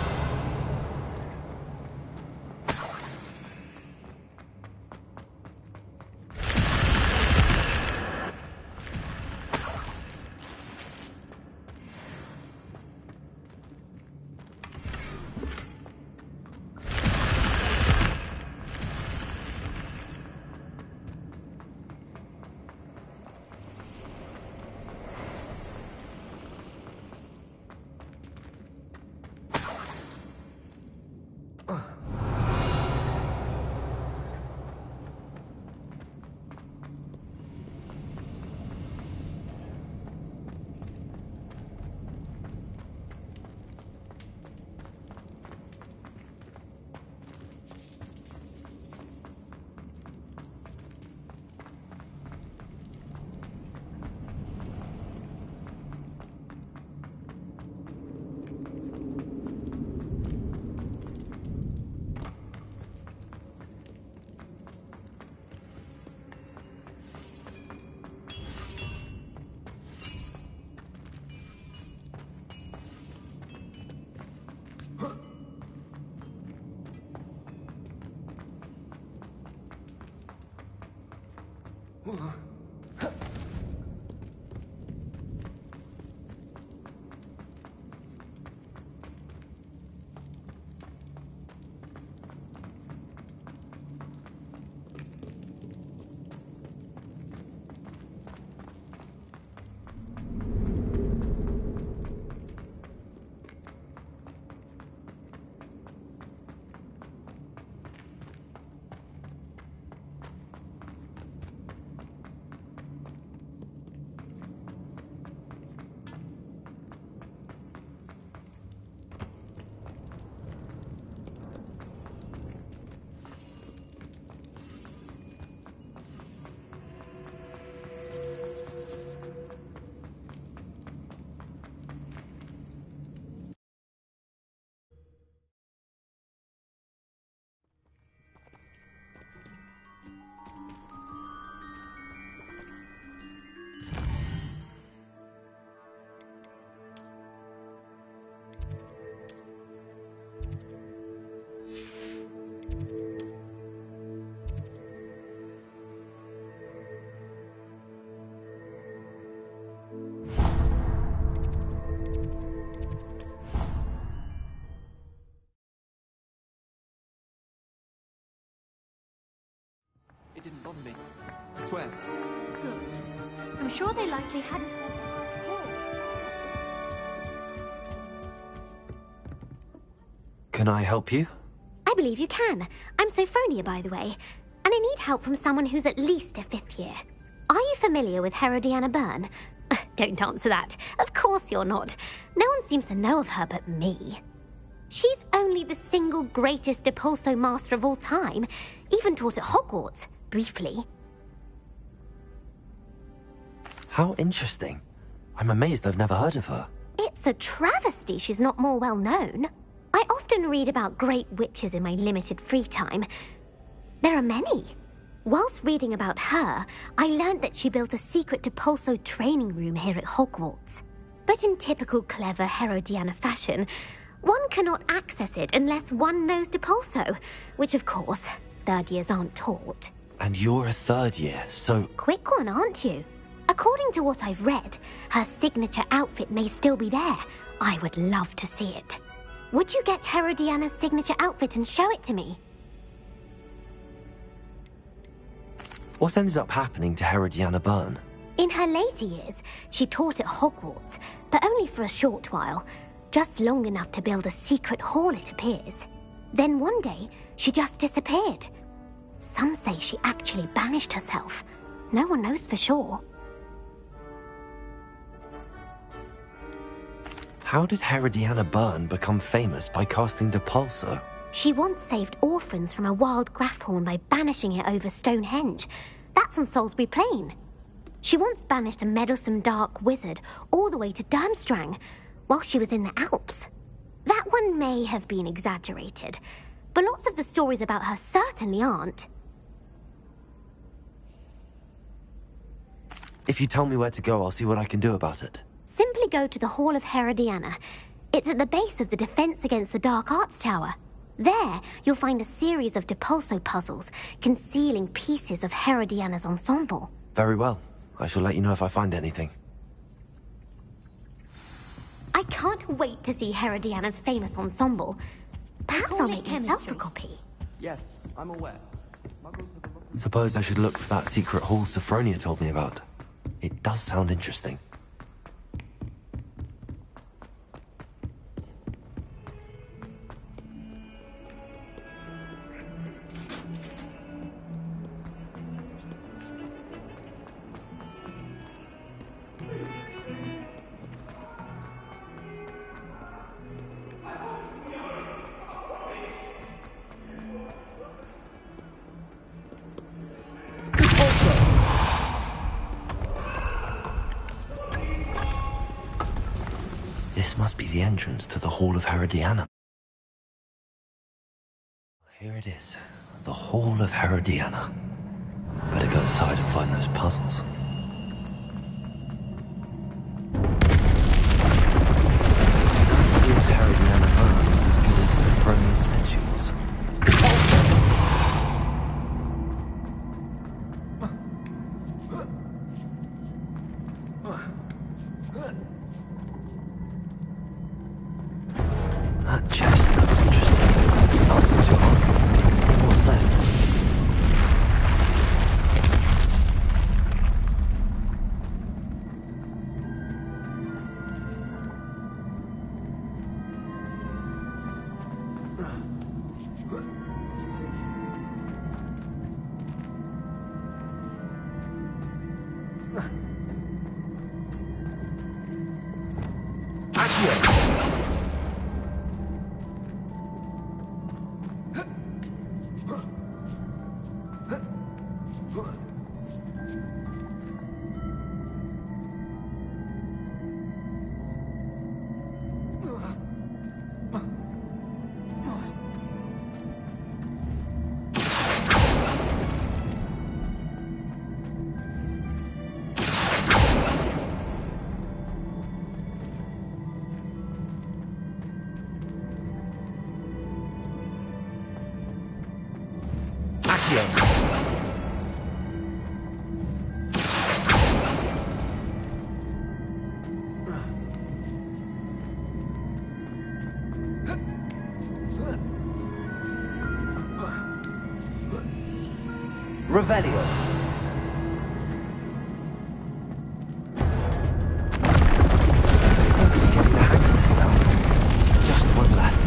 It didn't bother me. I swear. Good. I'm sure they likely hadn't heard before. Can I help you? I believe you can. I'm Sophronia, by the way, and I need help from someone who's at least a 5th year. Are you familiar with Herodiana Byrne? Don't answer that. Of course you're not. No one seems to know of her but me. She's only the single greatest Depulso master of all time, even taught at Hogwarts, briefly. How interesting. I'm amazed I've never heard of her. It's a travesty she's not more well known. I often read about great witches in my limited free time. There are many. Whilst reading about her, I learned that she built a secret Depulso training room here at Hogwarts. But in typical clever Herodiana fashion, one cannot access it unless one knows Depulso, which of course, 3rd years aren't taught. And you're a 3rd year, so... Quick one, aren't you? According to what I've read, her signature outfit may still be there. I would love to see it. Would you get Herodiana's signature outfit and show it to me? What ended up happening to Herodiana Byrne? In her later years, she taught at Hogwarts, but only for a short while. Just long enough to build a secret hall, it appears. Then one day, she just disappeared. Some say she actually banished herself. No one knows for sure. How did Herodiana Byrne become famous by casting Depulso? She once saved orphans from a wild Grafhorn by banishing it over Stonehenge. That's on Salisbury Plain. She once banished a meddlesome dark wizard all the way to Durmstrang while she was in the Alps. That one may have been exaggerated, but lots of the stories about her certainly aren't. If you tell me where to go, I'll see what I can do about it. Simply go to the Hall of Herodiana. It's at the base of the Defense Against the Dark Arts Tower. There, you'll find a series of Depulso puzzles concealing pieces of Herodiana's ensemble. Very well. I shall let you know if I find anything. I can't wait to see Herodiana's famous ensemble. Perhaps I'll make myself a copy. Yes, I'm aware. Suppose I should look for that secret hall Sophronia told me about. It does sound interesting. This must be the entrance to the Hall of Herodiana. Here it is, the Hall of Herodiana. Better go inside and find those puzzles. See if Herodiana Burn was as good as Sophronia said she was. That chest looks interesting. Answer to hard. What's next? Revelio. Getting the hang of this now. Just one left.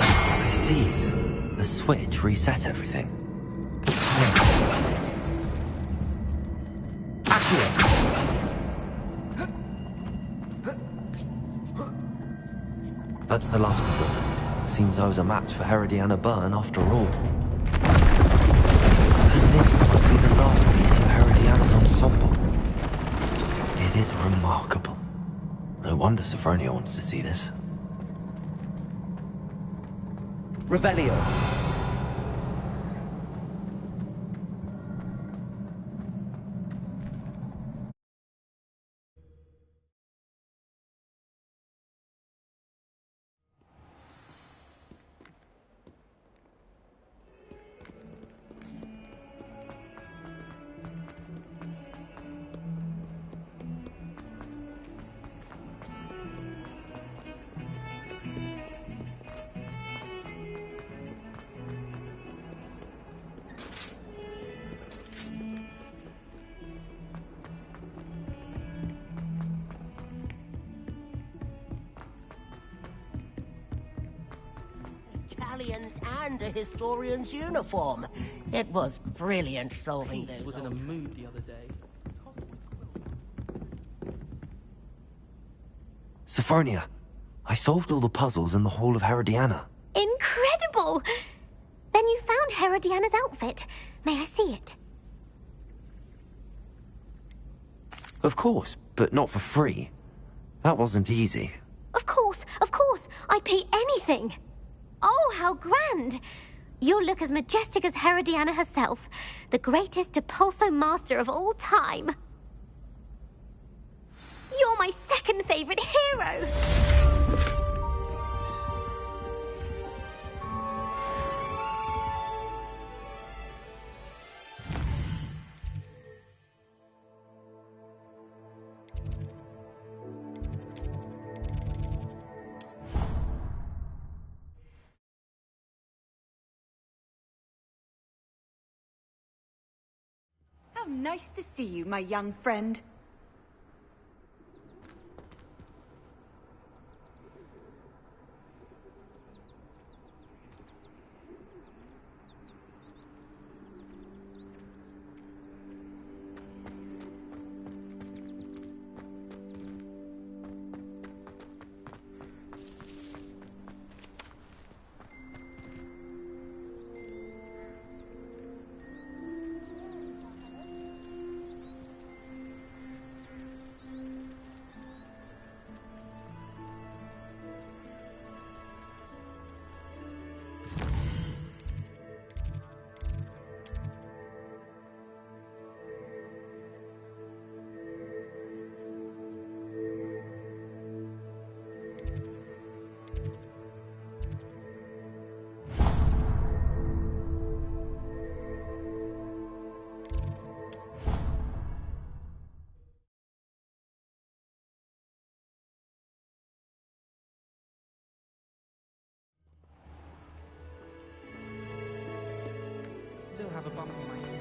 I see. The switch reset everything. That's the last of them. Seems I was a match for Herodiana Byrne after all. And this must be the last piece of Herodiana's ensemble. It is remarkable. No wonder Sophronia wants to see this. Revelio. And a historian's uniform. It was brilliant solving those. Pete was in a mood the other day. Sophronia, I solved all the puzzles in the Hall of Herodiana. Incredible! Then you found Herodiana's outfit. May I see it? Of course, but not for free. That wasn't easy. Of course, I'd pay anything. Oh, how grand! You'll look as majestic as Herodiana herself, the greatest Depulso master of all time. You're my second favorite hero! How nice to see you, my young friend. Still have a bump on my head.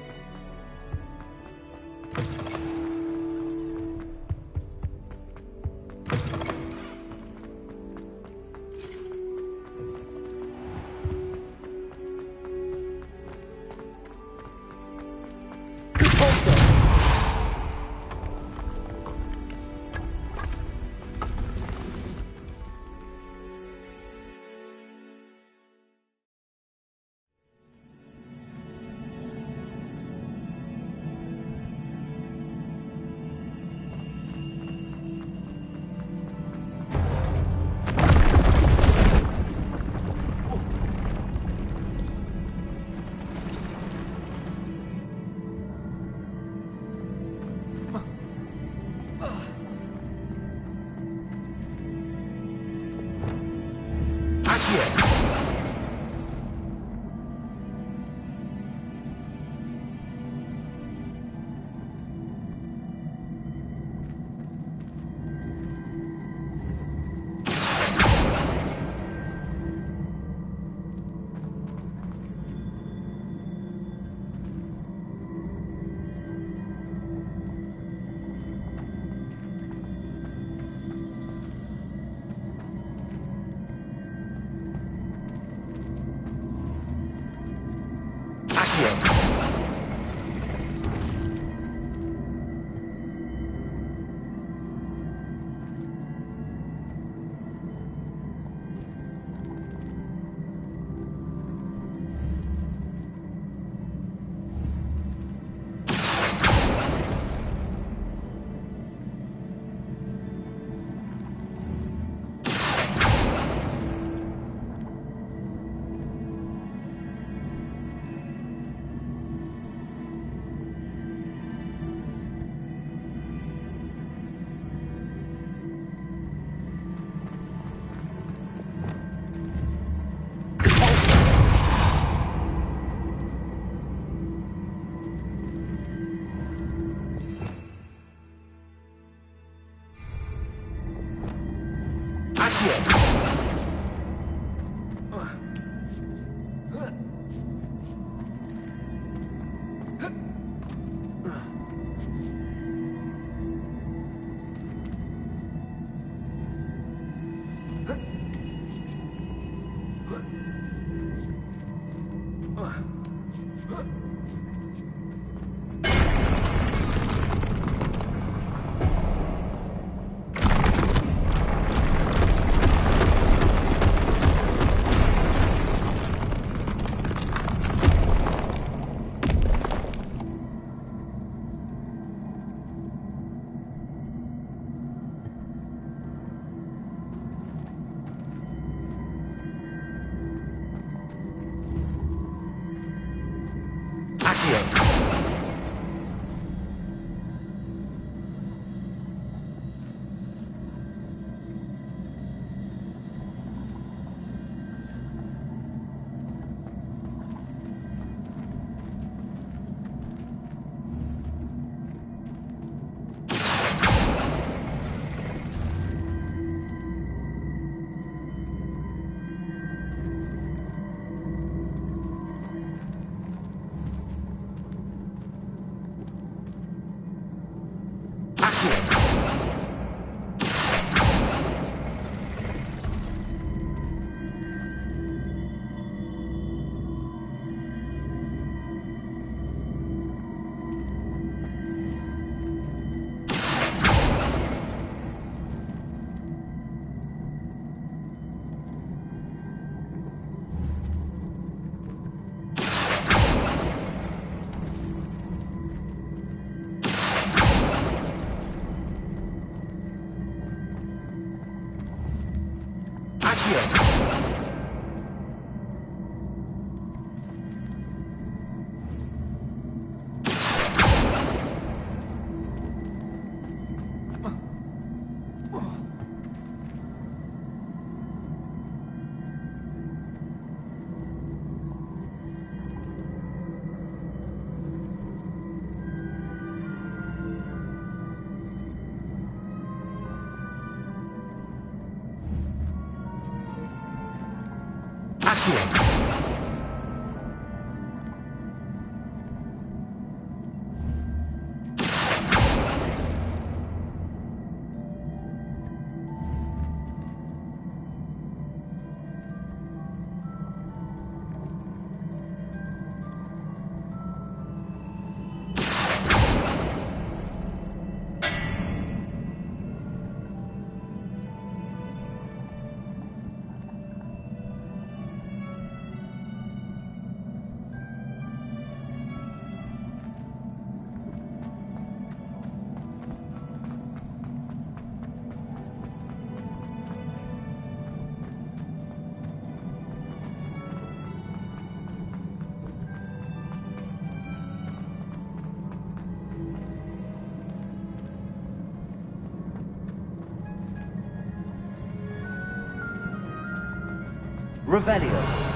Revelio.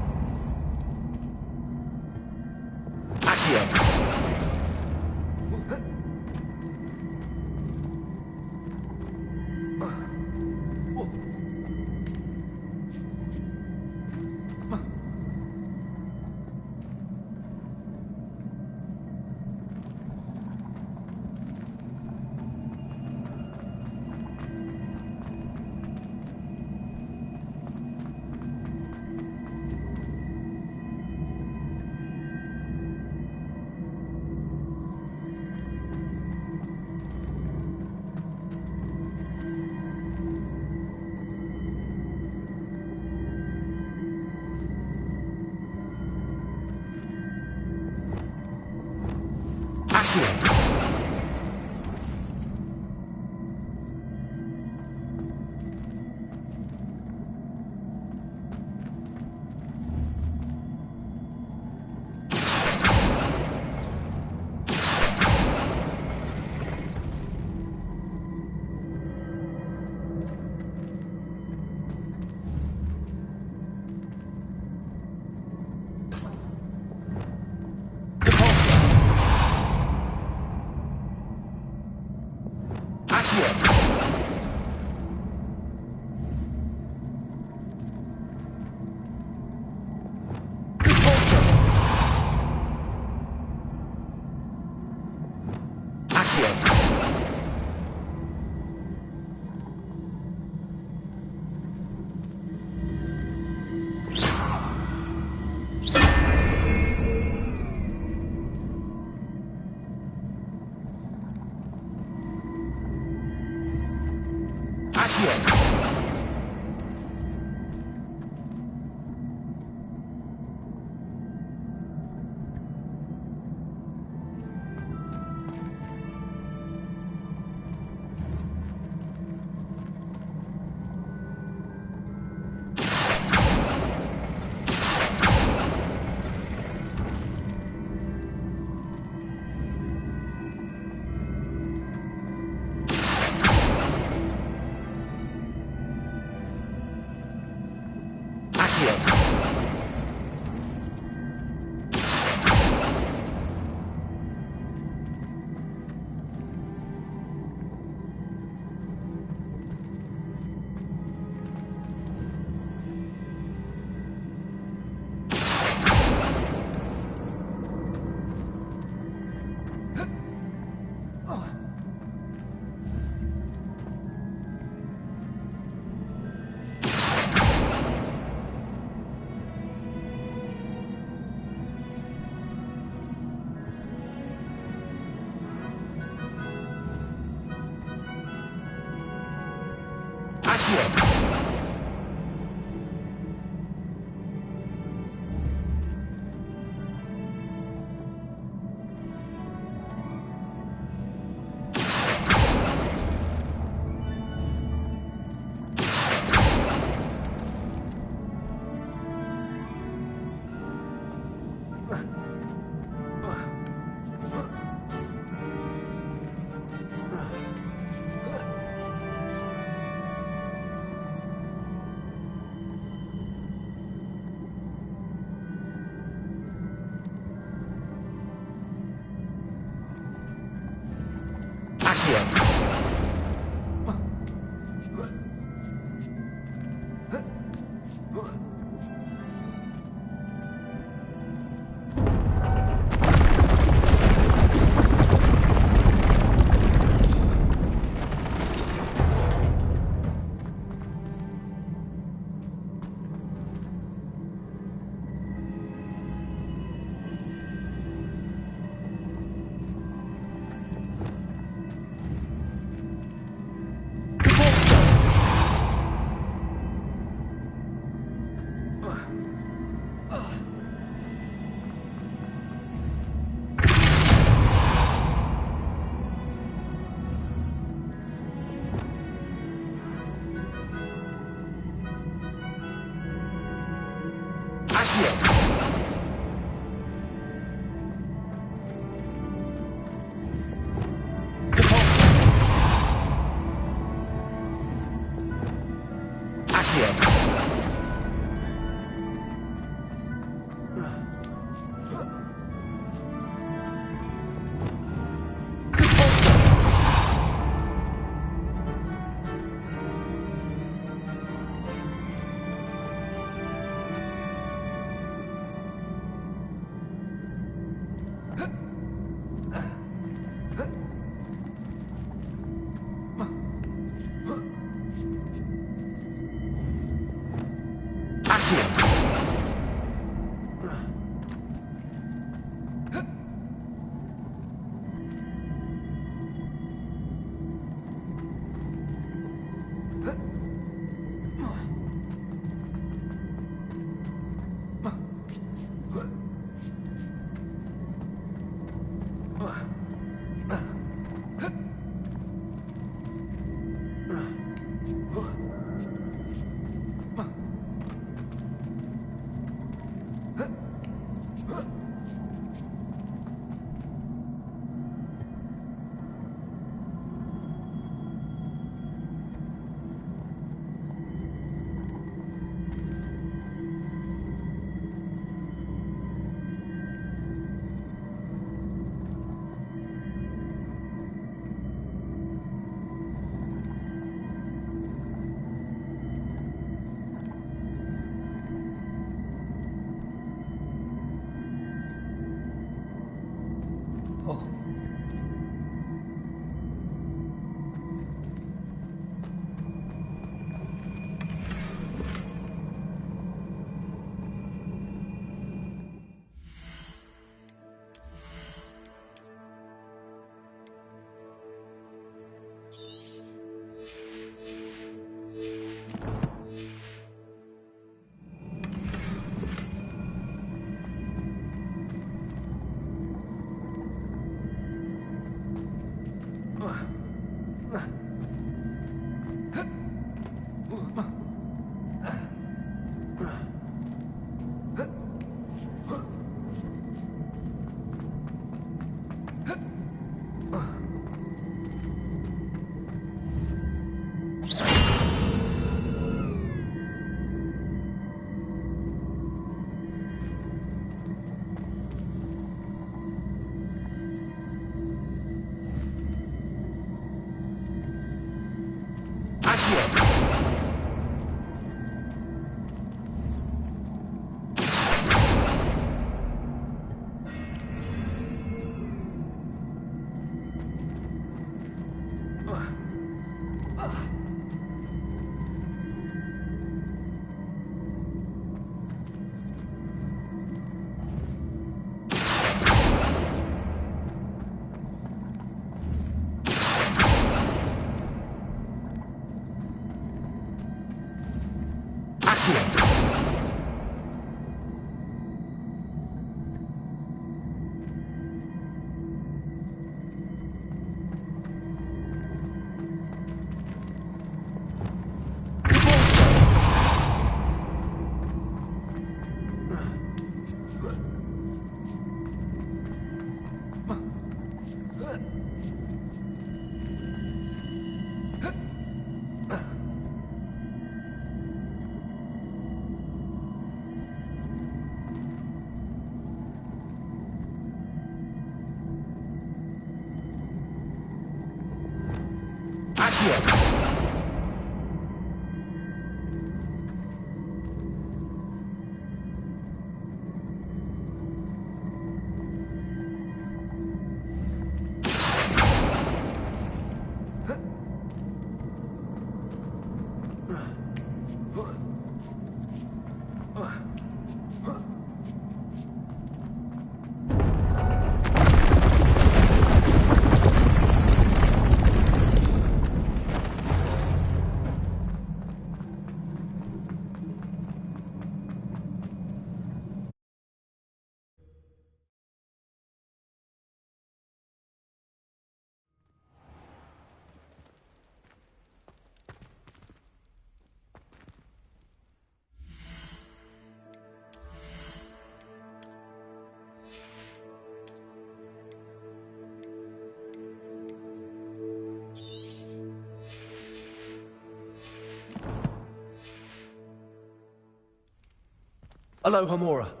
Aloha Mora.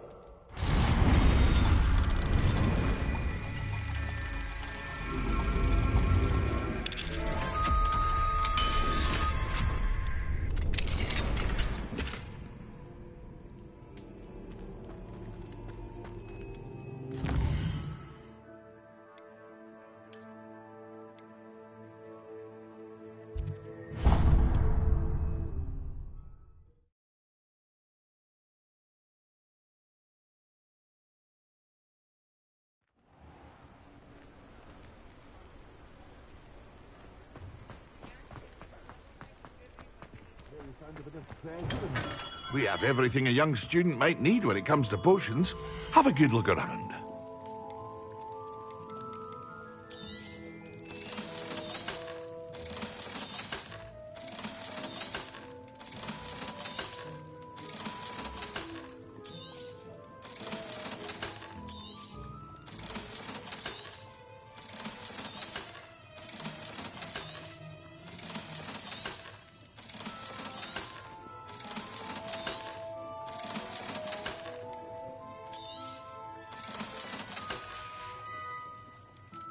We have everything a young student might need when it comes to potions. Have a good look around.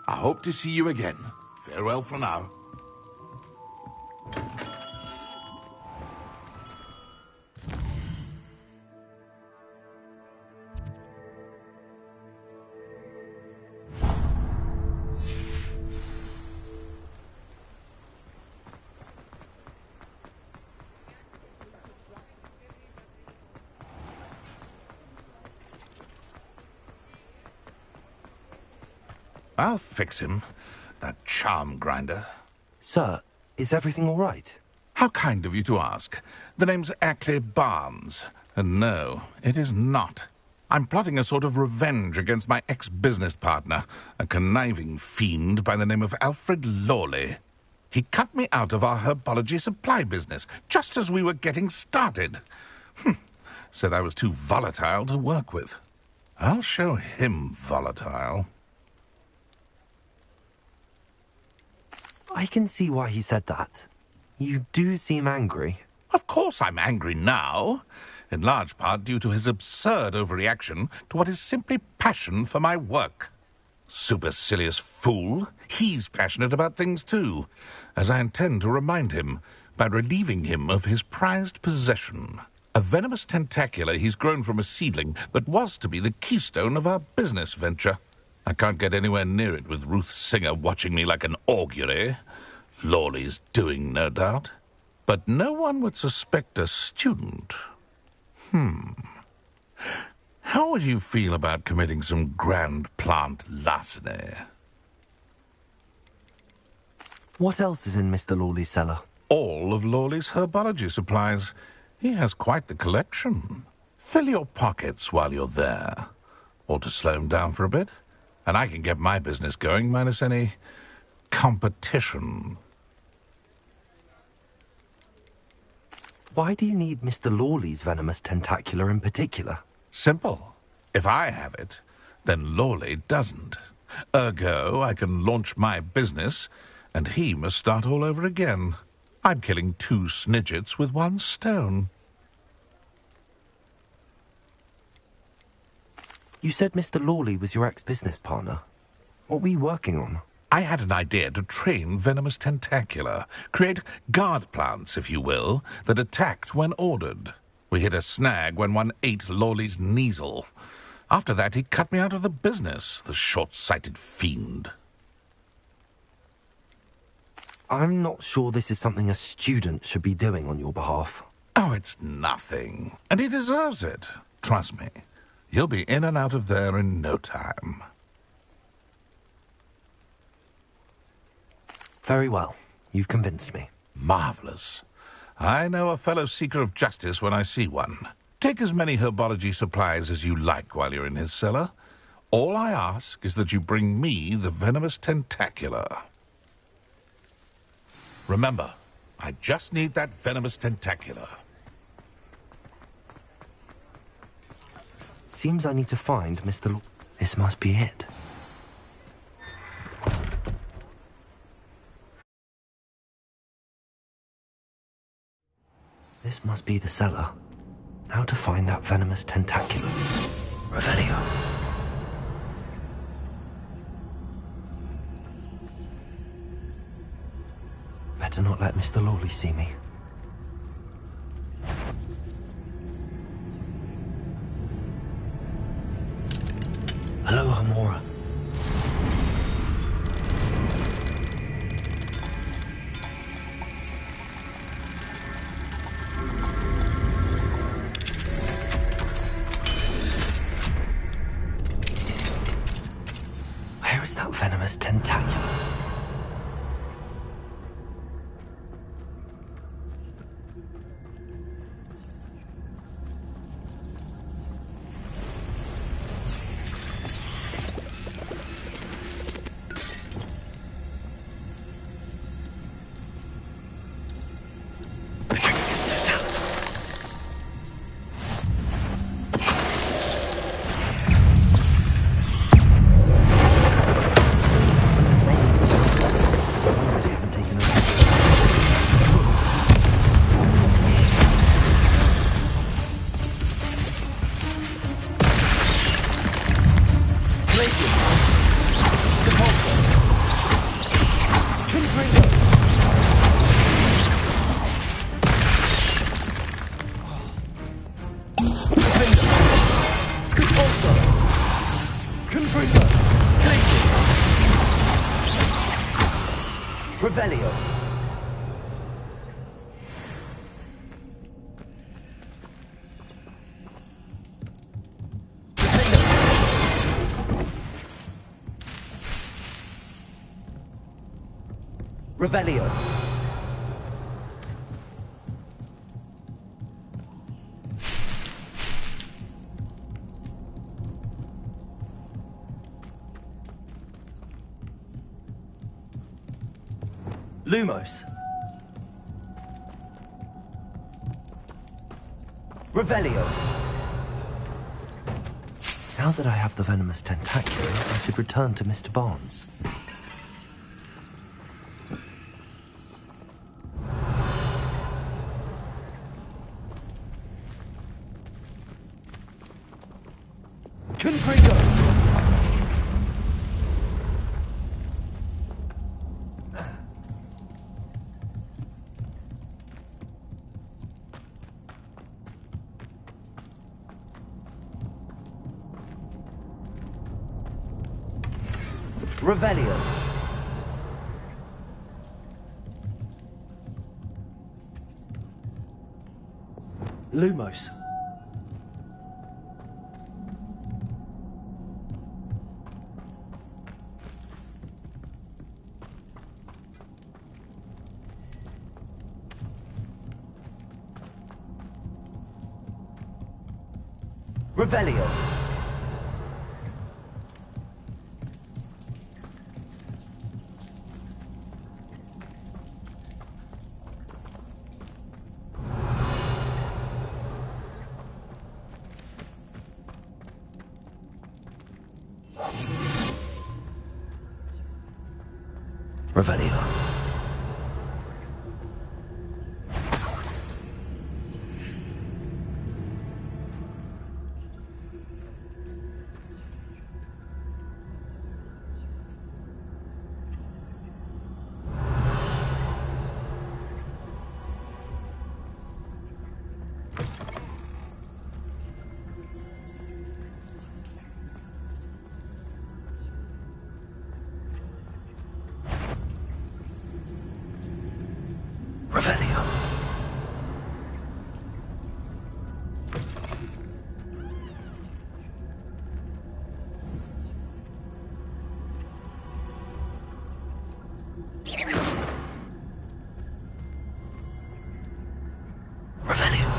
I hope to see you again. Farewell for now. I'll fix him, that charm grinder. Sir, is everything all right? How kind of you to ask. The name's Ackley Barnes. And no, it is not. I'm plotting a sort of revenge against my ex-business partner, a conniving fiend by the name of Alfred Lawley. He cut me out of our herbology supply business, just as we were getting started. Said I was too volatile to work with. I'll show him volatile. I can see why he said that. You do seem angry. Of course I'm angry now, in large part due to his absurd overreaction to what is simply passion for my work. Supercilious fool. He's passionate about things too, as I intend to remind him by relieving him of his prized possession. A venomous tentacula he's grown from a seedling that was to be the keystone of our business venture. I can't get anywhere near it with Ruth Singer watching me like an augury. Lawley's doing, no doubt. But no one would suspect a student. How would you feel about committing some grand plant larceny? What else is in Mr. Lawley's cellar? All of Lawley's herbology supplies. He has quite the collection. Fill your pockets while you're there. Or to slow him down for a bit. And I can get my business going minus any competition. Why do you need Mr. Lawley's venomous tentacular in particular? Simple. If I have it, then Lawley doesn't. Ergo, I can launch my business, and he must start all over again. I'm killing 2 snidgets with 1 stone. You said Mr. Lawley was your ex-business partner. What were you working on? I had an idea to train venomous tentacula, create guard plants, if you will, that attacked when ordered. We hit a snag when one ate Lawley's Kneasel. After that, he cut me out of the business, the short-sighted fiend. I'm not sure this is something a student should be doing on your behalf. Oh, it's nothing. And he deserves it. Trust me. You'll be in and out of there in no time. Very well. You've convinced me. Marvelous. I know a fellow seeker of justice when I see one. Take as many herbology supplies as you like while you're in his cellar. All I ask is that you bring me the venomous tentacula. Remember, I just need that venomous tentacula. Seems I need to find Mr. This must be it. This must be the cellar. Now to find that venomous tentacular. Revelio. Better not let Mr. Lawley see me. Hello, Hamora. Where is that venomous tentacular? Revelio. Revelio. Lumos. Revelio. Now that I have the venomous tentacular, I should return to Mr. Barnes. Revelio. Lumos. Revelio. Revelio. Revelio. Revelio.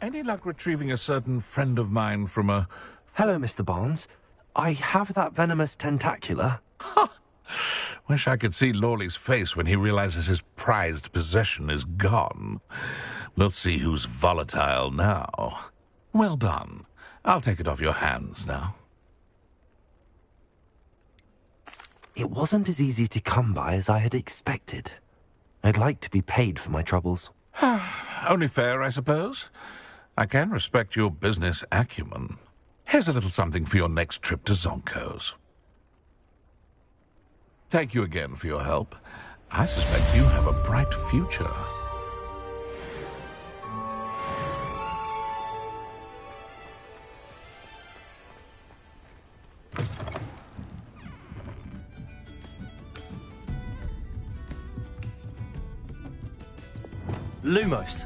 Any luck retrieving a certain friend of mine from a... Hello, Mr. Barnes. I have that venomous tentacula. Wish I could see Lawley's face when he realizes his prized possession is gone. We'll see who's volatile now. Well done. I'll take it off your hands now. It wasn't as easy to come by as I had expected. I'd like to be paid for my troubles. Only fair, I suppose. I can respect your business acumen. Here's a little something for your next trip to Zonko's. Thank you again for your help. I suspect you have a bright future. Lumos.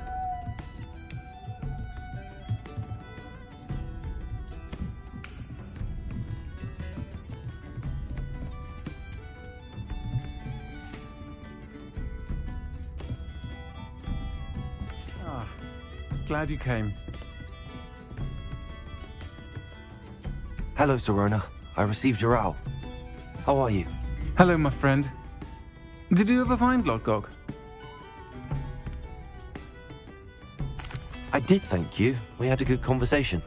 Glad you came. Hello, Serona. I received your owl. How are you? Hello, my friend. Did you ever find Lodgog? I did, thank you. We had a good conversation.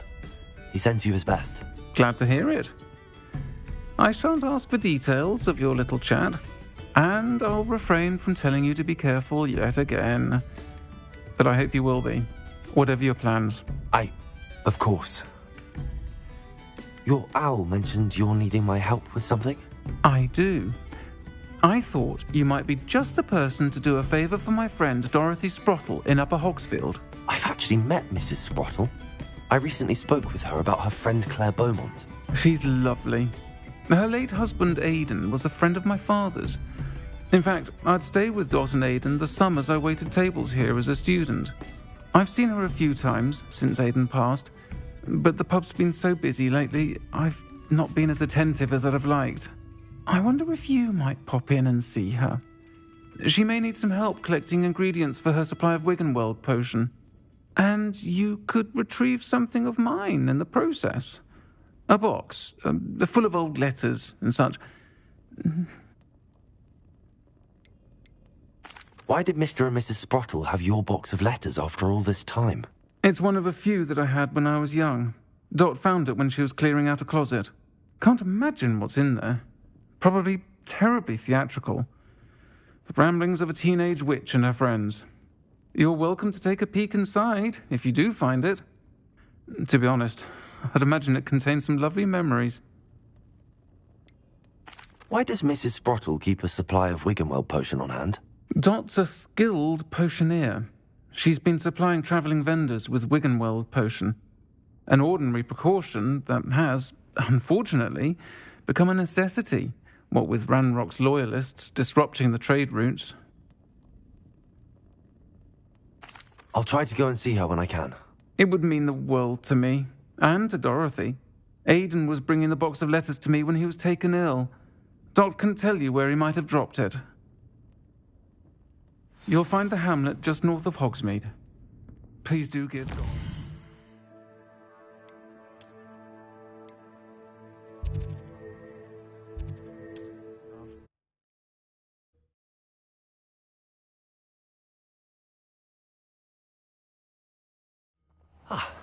He sends you his best. Glad to hear it. I shan't ask for details of your little chat, and I'll refrain from telling you to be careful yet again. But I hope you will be, whatever your plans. Of course. Your owl mentioned you're needing my help with something? I do. I thought you might be just the person to do a favour for my friend Dorothy Sprottle in Upper Hogsfield. I've actually met Mrs. Sprottle. I recently spoke with her about her friend Claire Beaumont. She's lovely. Her late husband Aidan was a friend of my father's. In fact, I'd stay with Dot and Aidan the summers I waited tables here as a student. I've seen her a few times since Aidan passed, but the pub's been so busy lately, I've not been as attentive as I'd have liked. I wonder if you might pop in and see her. She may need some help collecting ingredients for her supply of Wiggenweld potion. And you could retrieve something of mine in the process. A box, full of old letters and such. Why did Mr. and Mrs. Sprottle have your box of letters after all this time? It's one of a few that I had when I was young. Dot found it when she was clearing out a closet. Can't imagine what's in there. Probably terribly theatrical. The ramblings of a teenage witch and her friends. You're welcome to take a peek inside, if you do find it. To be honest, I'd imagine it contains some lovely memories. Why does Mrs. Sprottle keep a supply of Wiggenweld potion on hand? Dot's a skilled potioneer. She's been supplying travelling vendors with Wiggenweld potion. An ordinary precaution that has, unfortunately, become a necessity, what with Ranrock's loyalists disrupting the trade routes. I'll try to go and see her when I can. It would mean the world to me, and to Dorothy. Aidan was bringing the box of letters to me when he was taken ill. Dot can tell you where he might have dropped it. You'll find the hamlet just north of Hogsmeade. Please do give Dot.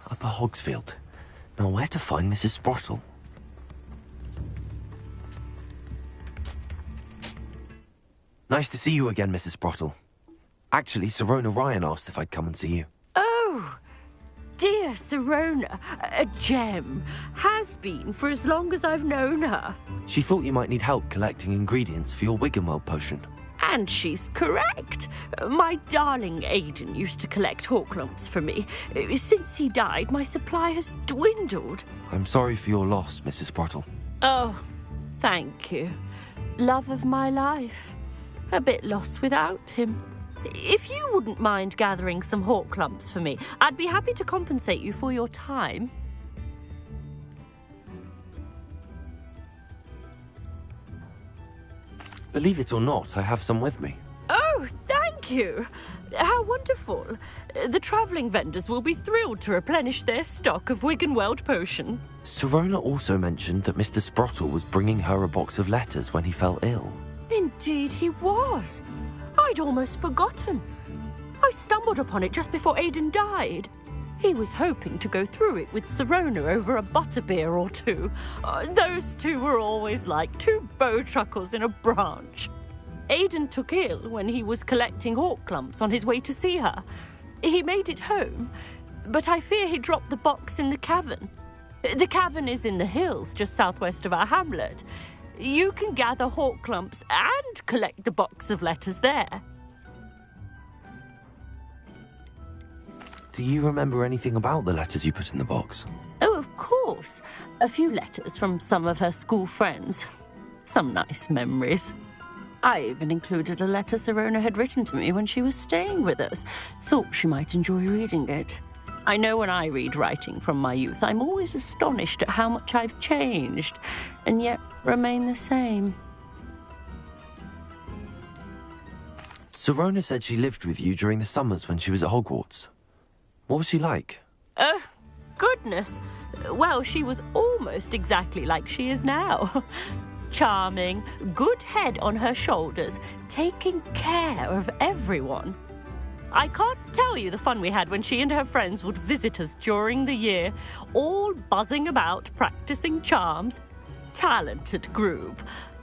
Upper Hogsfield. Now where to find Mrs. Sprottle? Nice to see you again, Mrs. Sprottle. Actually, Sirona Ryan asked if I'd come and see you. Oh, dear Sirona, a gem. Has been for as long as I've known her. She thought you might need help collecting ingredients for your Wiggenweld potion. And she's correct. My darling Aidan used to collect Horklumps for me. Since he died, my supply has dwindled. I'm sorry for your loss, Mrs. Sprottle. Oh, thank you. Love of my life. A bit lost without him. If you wouldn't mind gathering some Horklumps for me, I'd be happy to compensate you for your time. Believe it or not, I have some with me. Oh, thank you. How wonderful. The travelling vendors will be thrilled to replenish their stock of Wiggenweld potion. Sirona also mentioned that Mr. Sprottle was bringing her a box of letters when he fell ill. Indeed he was. I'd almost forgotten. I stumbled upon it just before Aidan died. He was hoping to go through it with Sirona over a butterbeer or two. Those two were always like two bowtruckles in a branch. Aidan took ill when he was collecting Horklumps on his way to see her. He made it home, but I fear he dropped the box in the cavern. The cavern is in the hills just southwest of our hamlet. You can gather Horklumps and collect the box of letters there. Do you remember anything about the letters you put in the box? Oh, of course. A few letters from some of her school friends. Some nice memories. I even included a letter Sirona had written to me when she was staying with us. Thought she might enjoy reading it. I know when I read writing from my youth, I'm always astonished at how much I've changed, and yet remain the same. Sirona said she lived with you during the summers when she was at Hogwarts. What was she like? Goodness. Well, she was almost exactly like she is now. Charming, good head on her shoulders, taking care of everyone. I can't tell you the fun we had when she and her friends would visit us during the year, all buzzing about, practicing charms. Talented group.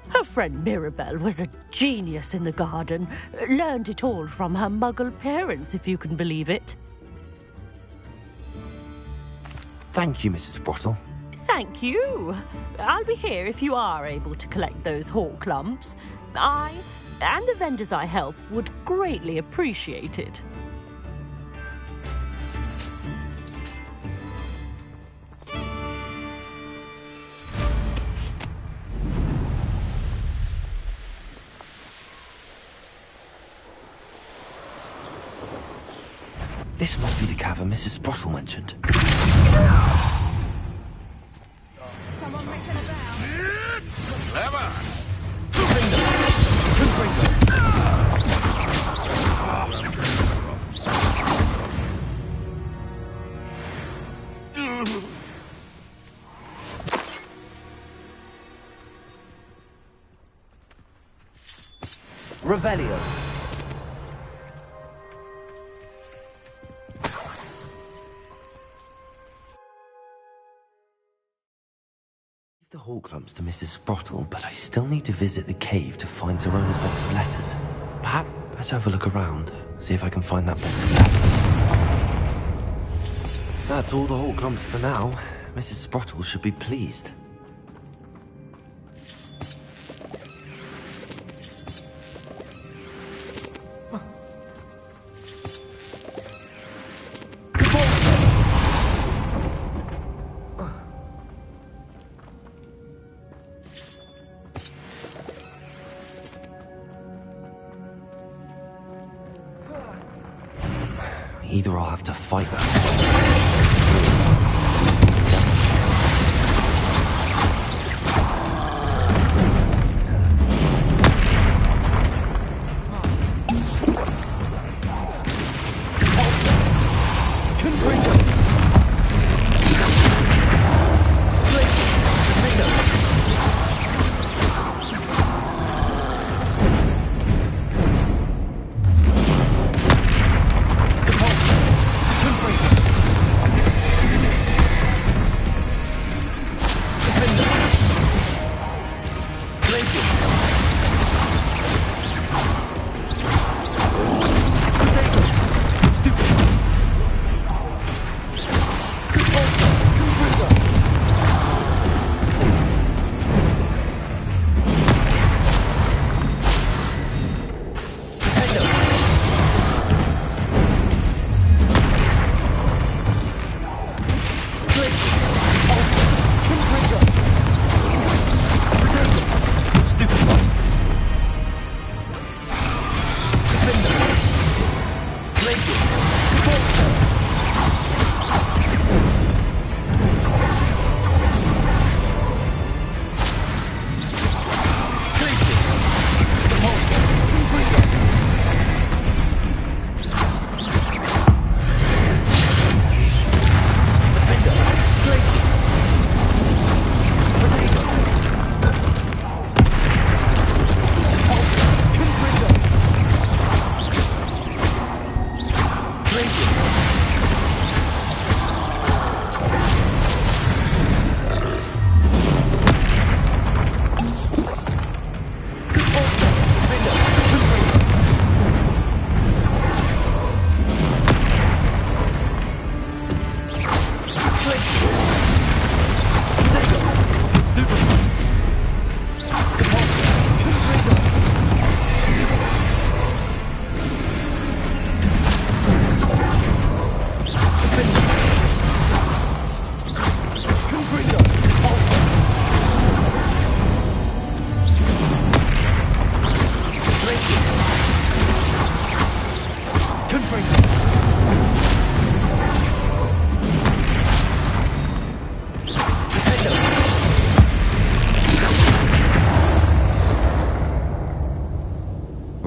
Her friend Mirabelle was a genius in the garden. Learned it all from her muggle parents, if you can believe it. Thank you, Mrs. Sprottle. Thank you. I'll be here if you are able to collect those Horklumps. I and the vendors I help would greatly appreciate it. This must be the cavern Mrs. Sprottle mentioned. Clever! Revelio. The Horklumps to Mrs. Sprottle, but I still need to visit the cave to find Zerona's box of letters. Perhaps let's have a look around, see if I can find that box of letters. That's all the Horklumps for now. Mrs. Sprottle should be pleased. Either I'll have to fight her.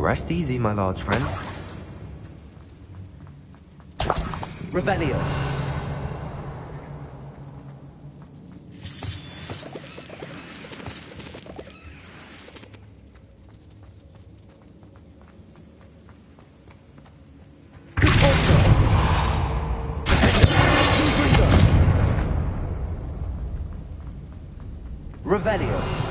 Rest easy, my large friend. Revelio. Revelio.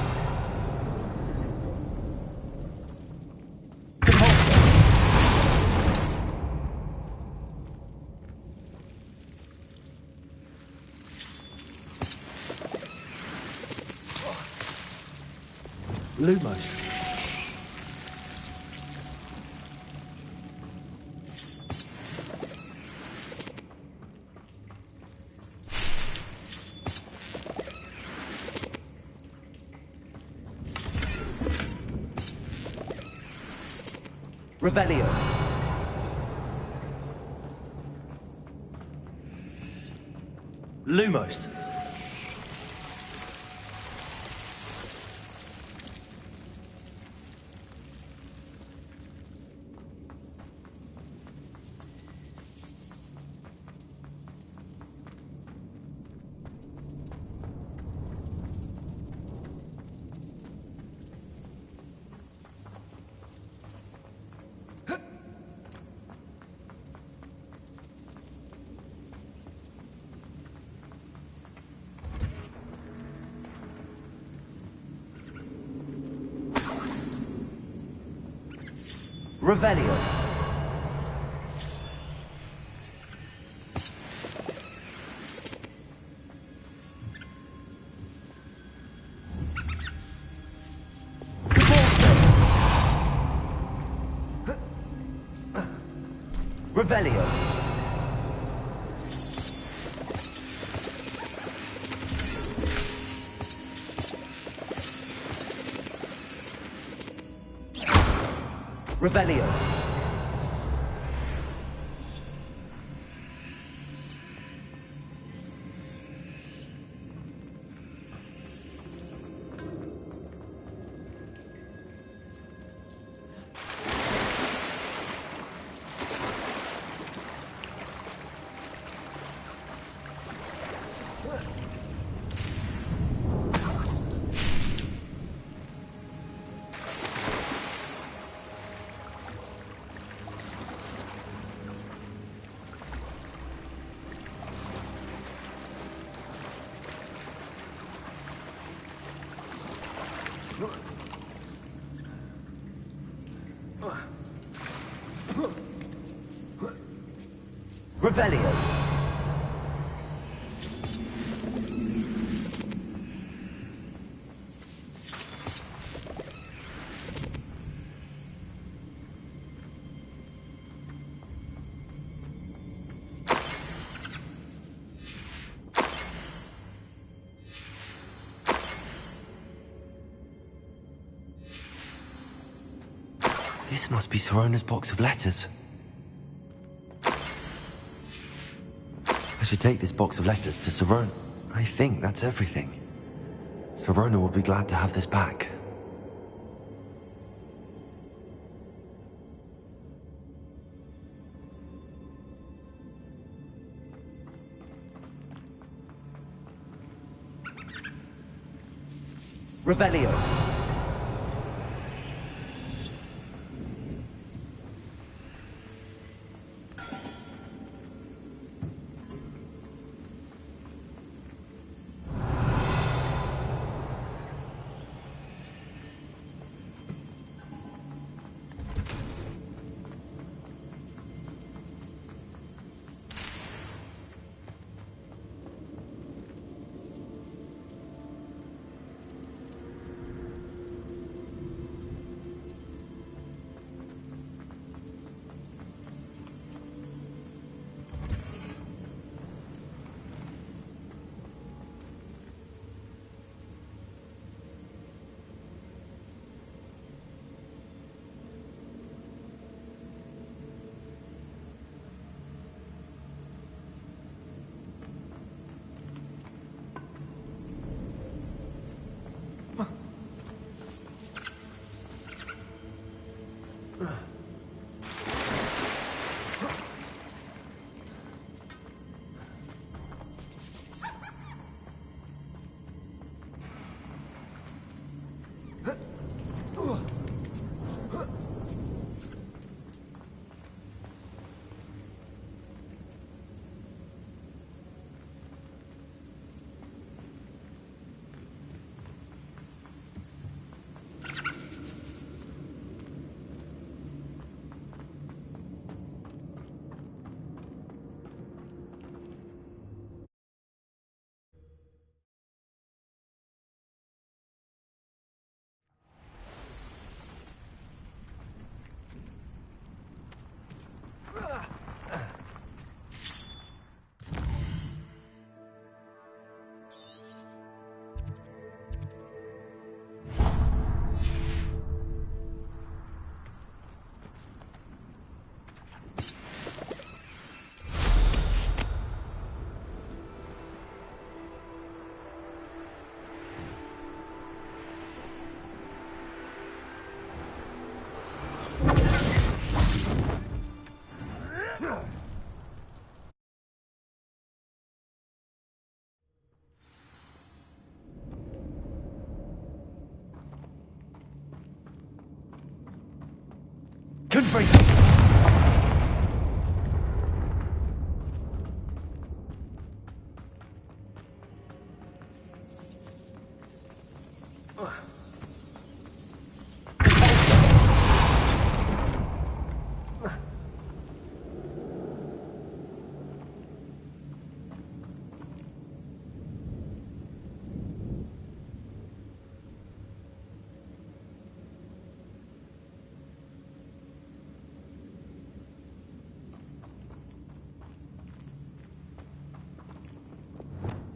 Lumos. Revelio. Lumos. Revelio. Revelio. Revelio. Revelio. This must be Sirona's box of letters. I should take this box of letters to Sirona. I think that's everything. Sirona will be glad to have this back. Revelio.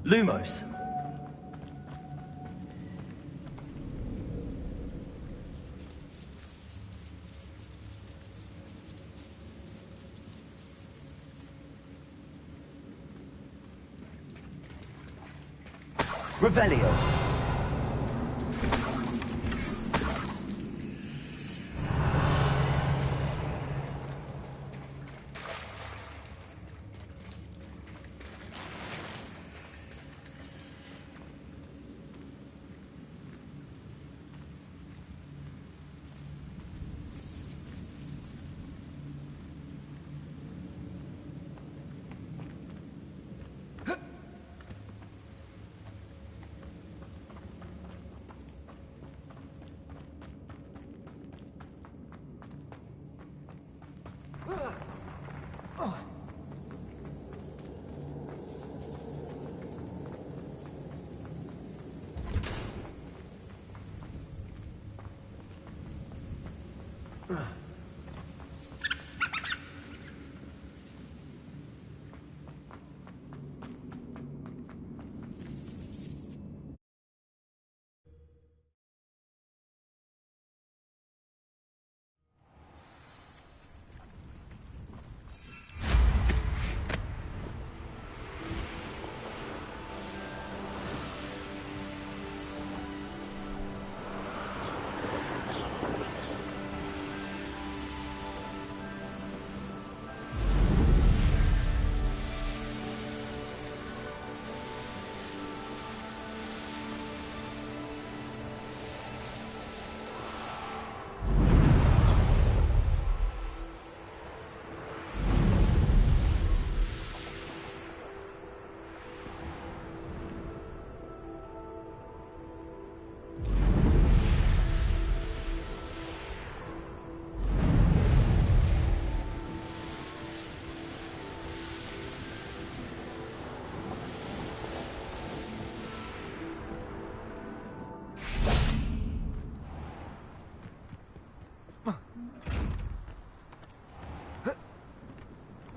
Lumos. Revelio.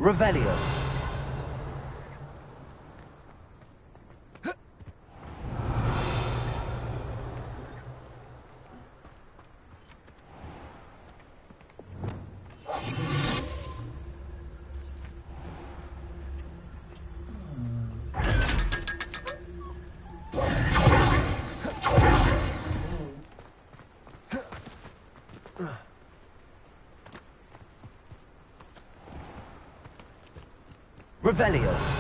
Revelio. Revelio.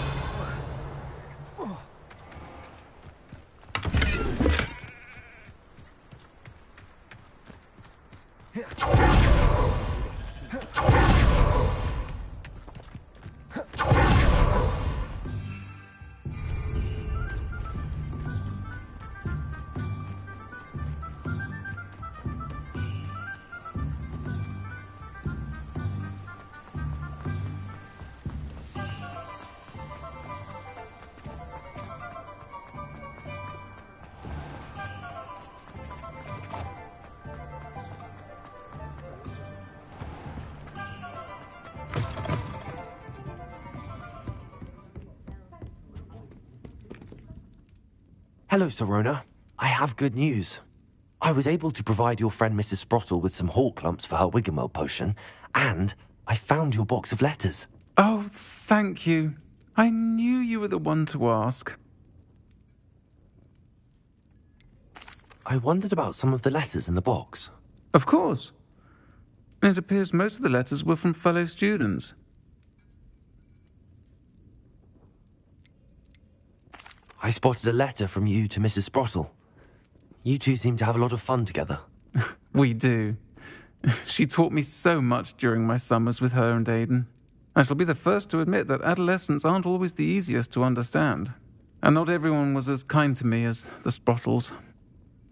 Hello, Sirona. I have good news. I was able to provide your friend Mrs. Sprottle with some hawk lumps for her Wiggenweld potion, and I found your box of letters. Oh, thank you. I knew you were the one to ask. I wondered about some of the letters in the box. Of course. It appears most of the letters were from fellow students. I spotted a letter from you to Mrs. Sprottle. You two seem to have a lot of fun together. We do. She taught me so much during my summers with her and Aidan. I shall be the first to admit that adolescents aren't always the easiest to understand. And not everyone was as kind to me as the Sprottles.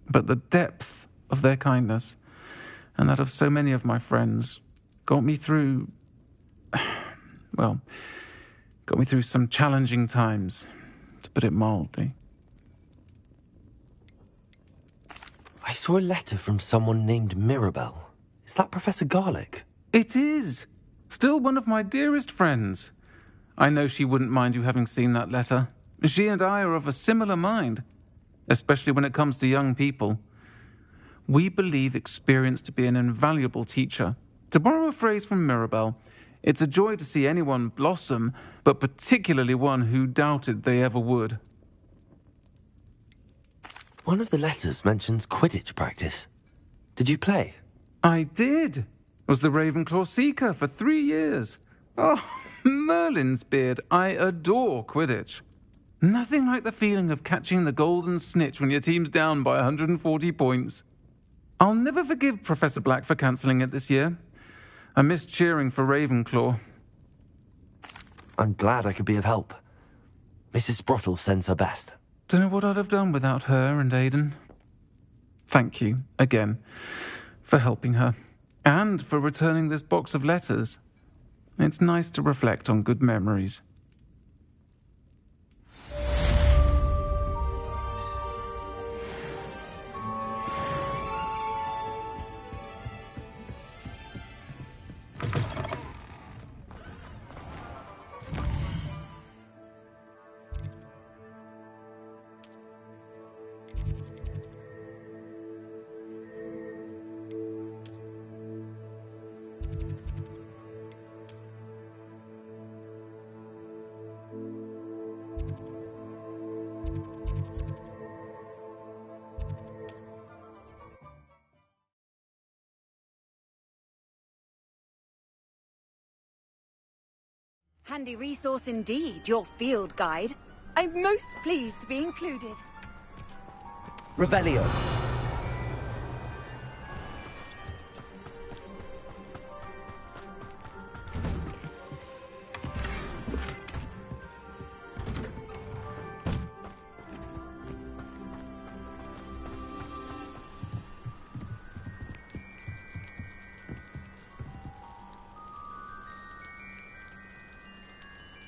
But the depth of their kindness, and that of so many of my friends, got me through... well, got me through some challenging times, to put it mildly. I saw a letter from someone named Mirabelle. Is that Professor Garlick? It is! Still one of my dearest friends. I know she wouldn't mind you having seen that letter. She and I are of a similar mind, especially when it comes to young people. We believe experience to be an invaluable teacher. To borrow a phrase from Mirabelle, it's a joy to see anyone blossom, but particularly one who doubted they ever would. One of the letters mentions Quidditch practice. Did you play? I did. Was the Ravenclaw Seeker for 3 years. Oh, Merlin's beard, I adore Quidditch. Nothing like the feeling of catching the golden snitch when your team's down by 140 points. I'll never forgive Professor Black for cancelling it this year. I missed cheering for Ravenclaw. I'm glad I could be of help. Mrs. Sprottle sends her best. Don't know what I'd have done without her and Aidan. Thank you, again, for helping her. And for returning this box of letters. It's nice to reflect on good memories. Handy resource indeed, your field guide. I'm most pleased to be included. Revelio.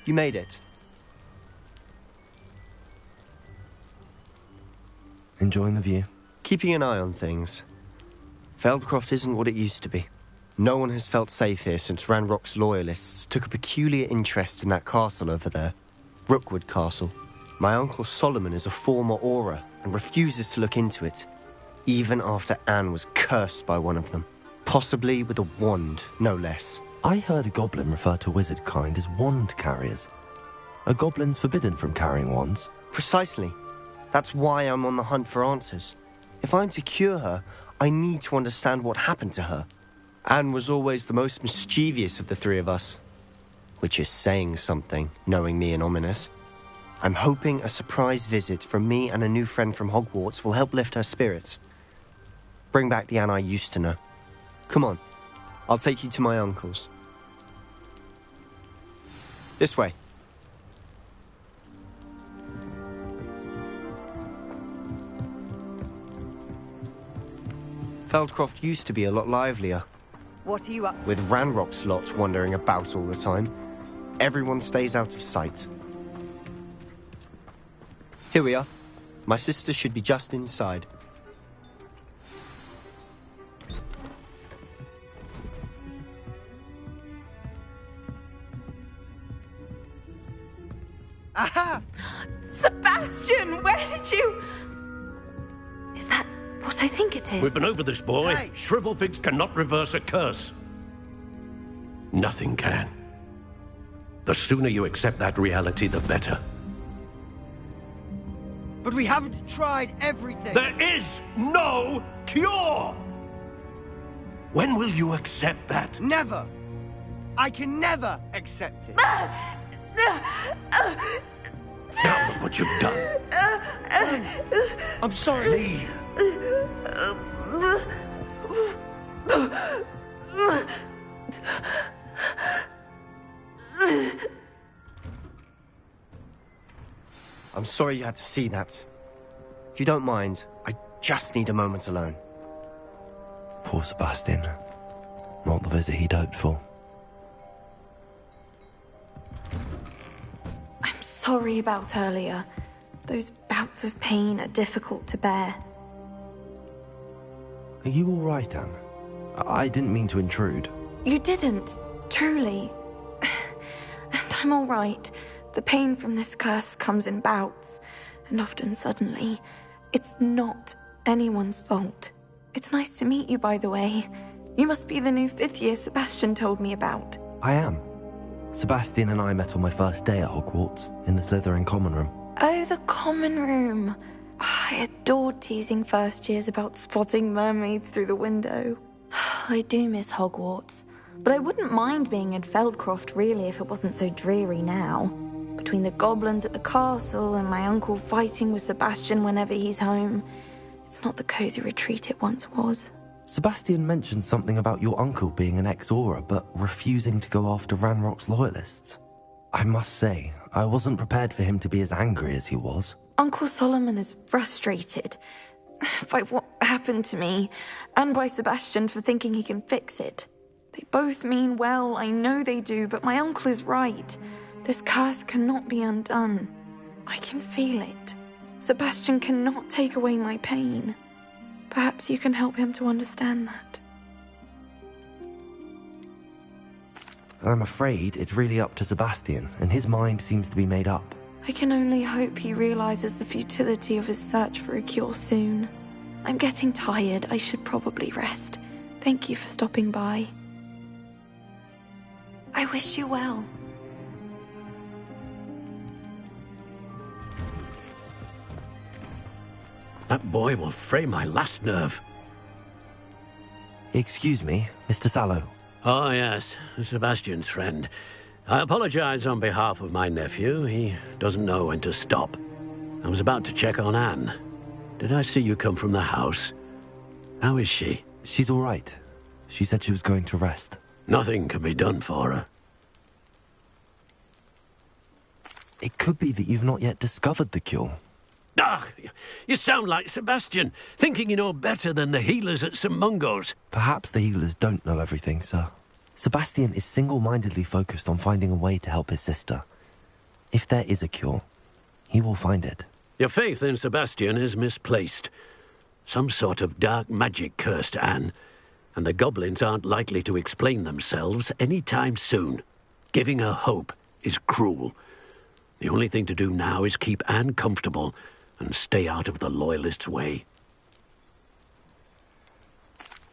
You made it. Enjoying the view? Keeping an eye on things. Feldcroft isn't what it used to be. No one has felt safe here since Ranrock's loyalists took a peculiar interest in that castle over there. Rookwood Castle. My uncle Solomon is a former Auror and refuses to look into it, even after Anne was cursed by one of them. Possibly with a wand, no less. I heard a goblin refer to wizard kind as wand carriers. Are goblins forbidden from carrying wands? Precisely. That's why I'm on the hunt for answers. If I'm to cure her, I need to understand what happened to her. Anne was always the most mischievous of the three of us. Which is saying something, knowing me and Ominous. I'm hoping a surprise visit from me and a new friend from Hogwarts will help lift her spirits. Bring back the Anne I used to know. Come on, I'll take you to my uncle's. This way. Feldcroft used to be a lot livelier. What are you up? With Ranrock's lot wandering about all the time. Everyone stays out of sight. Here we are. My sister should be just inside. Aha! Sebastian, where did you... Is that what I think it is? We've been over this, boy. Hey. Shrivelfigs cannot reverse a curse. Nothing can. The sooner you accept that reality, the better. But we haven't tried everything. There is no cure! When will you accept that? Never. I can never accept it. Now look what you've done. I'm sorry. Leave. I'm sorry you had to see that. If you don't mind, I just need a moment alone. Poor Sebastian. Not the visit he'd hoped for. I'm sorry about earlier. Those bouts of pain are difficult to bear. Are you all right, Anne? I didn't mean to intrude. You didn't, truly. And I'm all right. The pain from this curse comes in bouts, and often suddenly. It's not anyone's fault. It's nice to meet you, by the way. You must be the new 5th year Sebastian told me about. I am. Sebastian and I met on my first day at Hogwarts, in the Slytherin common room. Oh, the common room. I adored teasing first years about spotting mermaids through the window. I do miss Hogwarts, but I wouldn't mind being in Feldcroft really if it wasn't so dreary now. Between the goblins at the castle and my uncle fighting with Sebastian whenever he's home, it's not the cozy retreat it once was. Sebastian mentioned something about your uncle being an ex-Auror, but refusing to go after Ranrock's loyalists. I must say, I wasn't prepared for him to be as angry as he was. Uncle Solomon is frustrated by what happened to me, and by Sebastian for thinking he can fix it. They both mean well, I know they do, but my uncle is right. This curse cannot be undone. I can feel it. Sebastian cannot take away my pain. Perhaps you can help him to understand that. I'm afraid it's really up to Sebastian, and his mind seems to be made up. I can only hope he realizes the futility of his search for a cure soon. I'm getting tired. I should probably rest. Thank you for stopping by. I wish you well. That boy will fray my last nerve. Excuse me, Mr. Sallow. Oh, yes, Sebastian's friend. I apologize on behalf of my nephew. He doesn't know when to stop. I was about to check on Anne. Did I see you come from the house? How is she? She's all right. She said she was going to rest. Nothing can be done for her. It could be that you've not yet discovered the cure. Ah, you sound like Sebastian, thinking you know better than the healers at St. Mungo's. Perhaps the healers don't know everything, sir. Sebastian is single-mindedly focused on finding a way to help his sister. If there is a cure, he will find it. Your faith in Sebastian is misplaced. Some sort of dark magic cursed Anne, and the goblins aren't likely to explain themselves any time soon. Giving her hope is cruel. The only thing to do now is keep Anne comfortable and stay out of the Loyalists' way.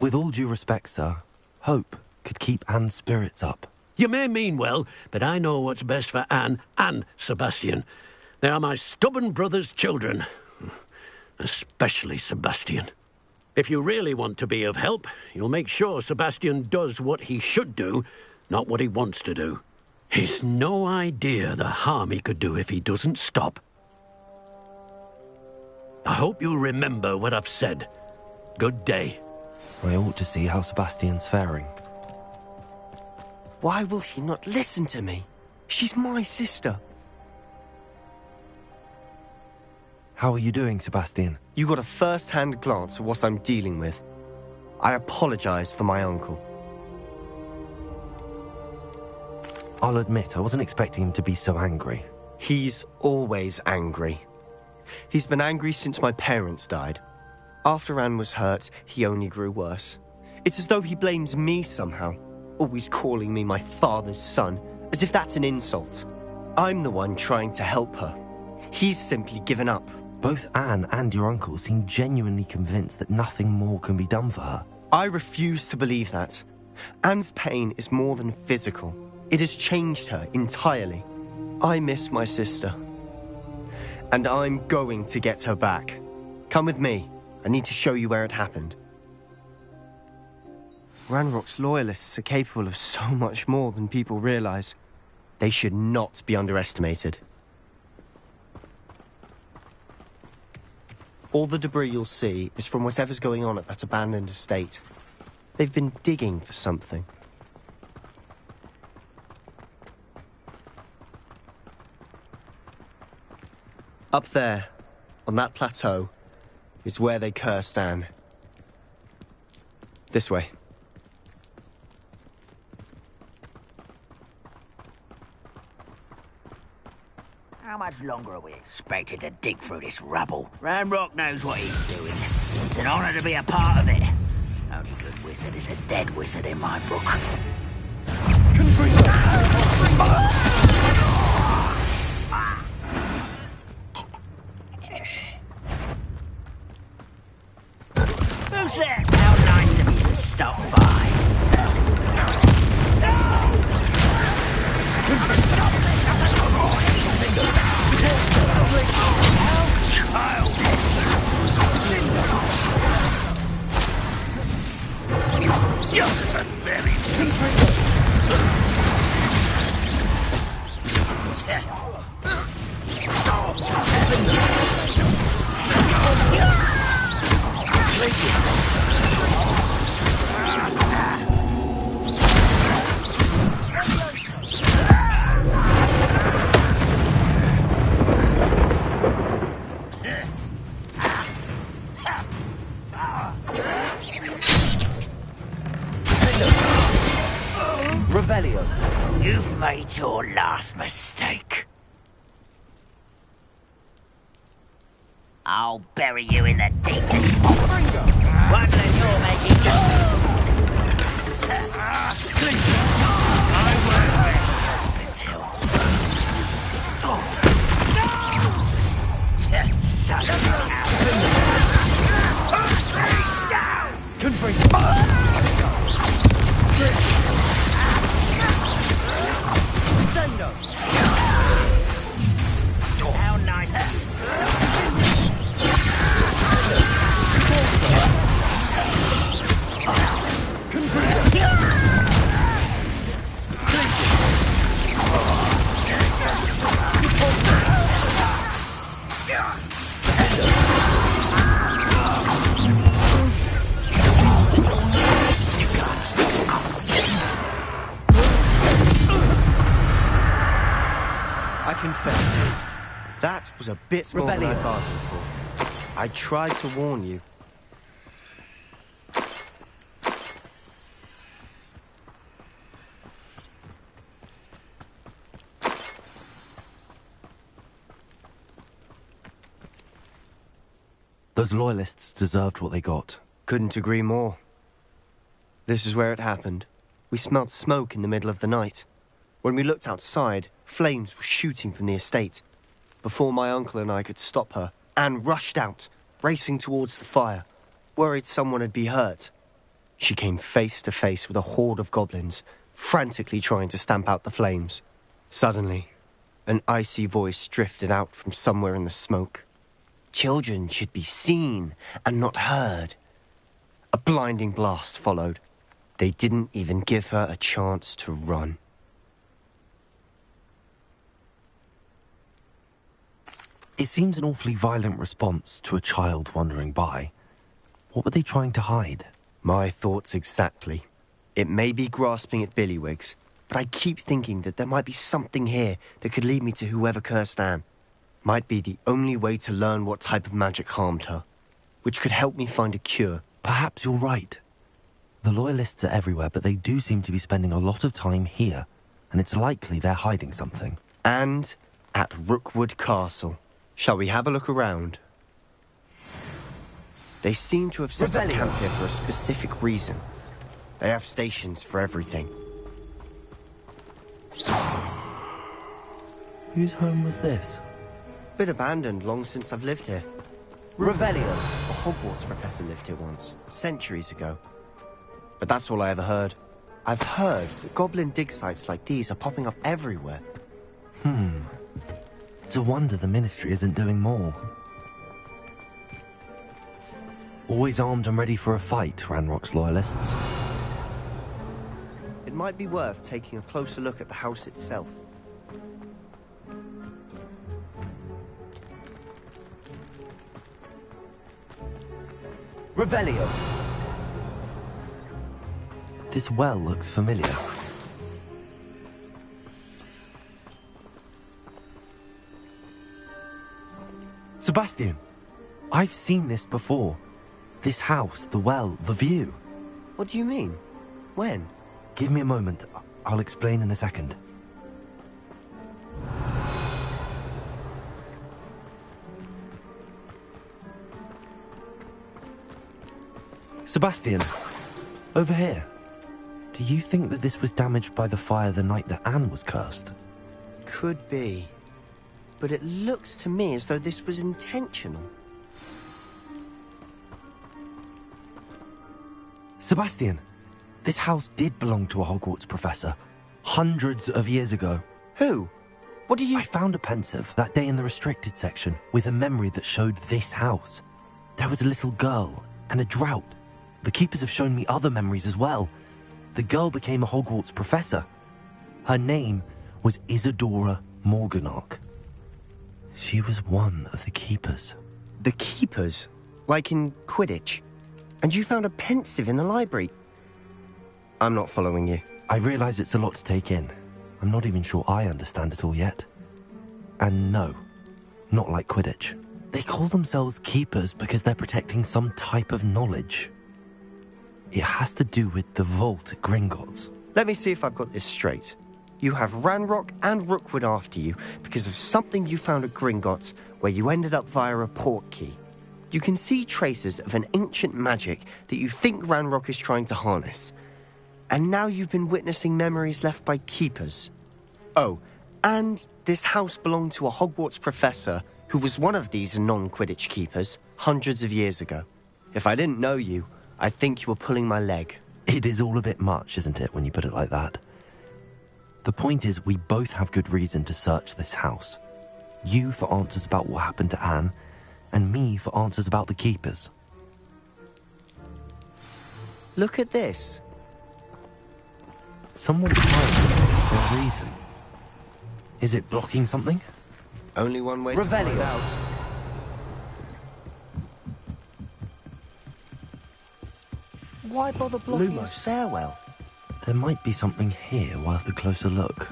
With all due respect, sir, hope could keep Anne's spirits up. You may mean well, but I know what's best for Anne and Sebastian. They are my stubborn brother's children. Especially Sebastian. If you really want to be of help, you'll make sure Sebastian does what he should do, not what he wants to do. He's no idea the harm he could do if he doesn't stop. I hope you'll remember what I've said. Good day. I ought to see how Sebastian's faring. Why will he not listen to me? She's my sister. How are you doing, Sebastian? You got a first-hand glance at what I'm dealing with. I apologize for my uncle. I'll admit, I wasn't expecting him to be so angry. He's always angry. He's been angry since my parents died. After Anne was hurt, he only grew worse. It's as though he blames me somehow, always calling me my father's son, as if that's an insult. I'm the one trying to help her. He's simply given up. Both Anne and your uncle seem genuinely convinced that nothing more can be done for her. I refuse to believe that. Anne's pain is more than physical. It has changed her entirely. I miss my sister. And I'm going to get her back. Come with me. I need to show you where it happened. Ranrock's loyalists are capable of so much more than people realize. They should not be underestimated. All the debris you'll see is from whatever's going on at that abandoned estate. They've been digging for something. Up there, on that plateau, is where they cursed Anne. This way. How much longer are we expected to dig through this rubble? Ranrock knows what he's doing. It's an honor to be a part of it. Only good wizard is a dead wizard in my book. made your last mistake. I'll bury you in the deepest vault. One that you're making. I will until. Shut up. Confront. Sendo. How nice of you. I confess, that was a bit more than I bargained for. I tried to warn you. Those loyalists deserved what they got. Couldn't agree more. This is where it happened. We smelled smoke in the middle of the night. When we looked outside, flames were shooting from the estate. Before my uncle and I could stop her, Anne rushed out, racing towards the fire, worried someone had been hurt. She came face to face with a horde of goblins, frantically trying to stamp out the flames. Suddenly, an icy voice drifted out from somewhere in the smoke. Children should be seen and not heard. A blinding blast followed. They didn't even give her a chance to run. It seems an awfully violent response to a child wandering by. What were they trying to hide? My thoughts exactly. It may be grasping at Billywigs, but I keep thinking that there might be something here that could lead me to whoever cursed Anne. Might be the only way to learn what type of magic harmed her, which could help me find a cure. Perhaps you're right. The Loyalists are everywhere, but they do seem to be spending a lot of time here, and it's likely they're hiding something. And at Rookwood Castle. Shall we have a look around? They seem to have set up camp here for a specific reason. They have stations for everything. Whose home was this? Been abandoned long since I've lived here. Revelio. A Hogwarts professor lived here once, centuries ago. But that's all I ever heard. I've heard that goblin dig sites like these are popping up everywhere. It's a wonder the Ministry isn't doing more. Always armed and ready for a fight, Ranrock's loyalists. It might be worth taking a closer look at the house itself. Revelio. This well looks familiar. Sebastian, I've seen this before. This house, the well, the view. What do you mean? When? Give me a moment. I'll explain in a second. Sebastian, over here. Do you think that this was damaged by the fire the night that Anne was cursed? Could be. But it looks to me as though this was intentional. Sebastian, this house did belong to a Hogwarts professor. Hundreds of years ago. Who? What do you... I found a pensive that day in the restricted section with a memory that showed this house. There was a little girl and a drought. The keepers have shown me other memories as well. The girl became a Hogwarts professor. Her name was Isadora Morganach. She was one of the keepers. The keepers? Like in Quidditch? And you found a pensive in the library? I'm not following you. I realise it's a lot to take in. I'm not even sure I understand it all yet. And no, not like Quidditch. They call themselves keepers because they're protecting some type of knowledge. It has to do with the vault at Gringotts. Let me see if I've got this straight. you have Ranrock and Rookwood after you because of something you found at Gringotts, where you ended up via a port key. You can see traces of an ancient magic that you think Ranrock is trying to harness. And now you've been witnessing memories left by keepers. Oh, and this house belonged to a Hogwarts professor who was one of these non-Quidditch keepers hundreds of years ago. If I didn't know you, I'd think you were pulling my leg. It is all a bit much, isn't it, when you put it like that? The point is, we both have good reason to search this house. You for answers about what happened to Anne, and me for answers about the keepers. Look at this. Someone climbed this for a reason. Is it blocking something? Only one way to find out. Why bother blocking a stairwell? There might be something here worth a closer look.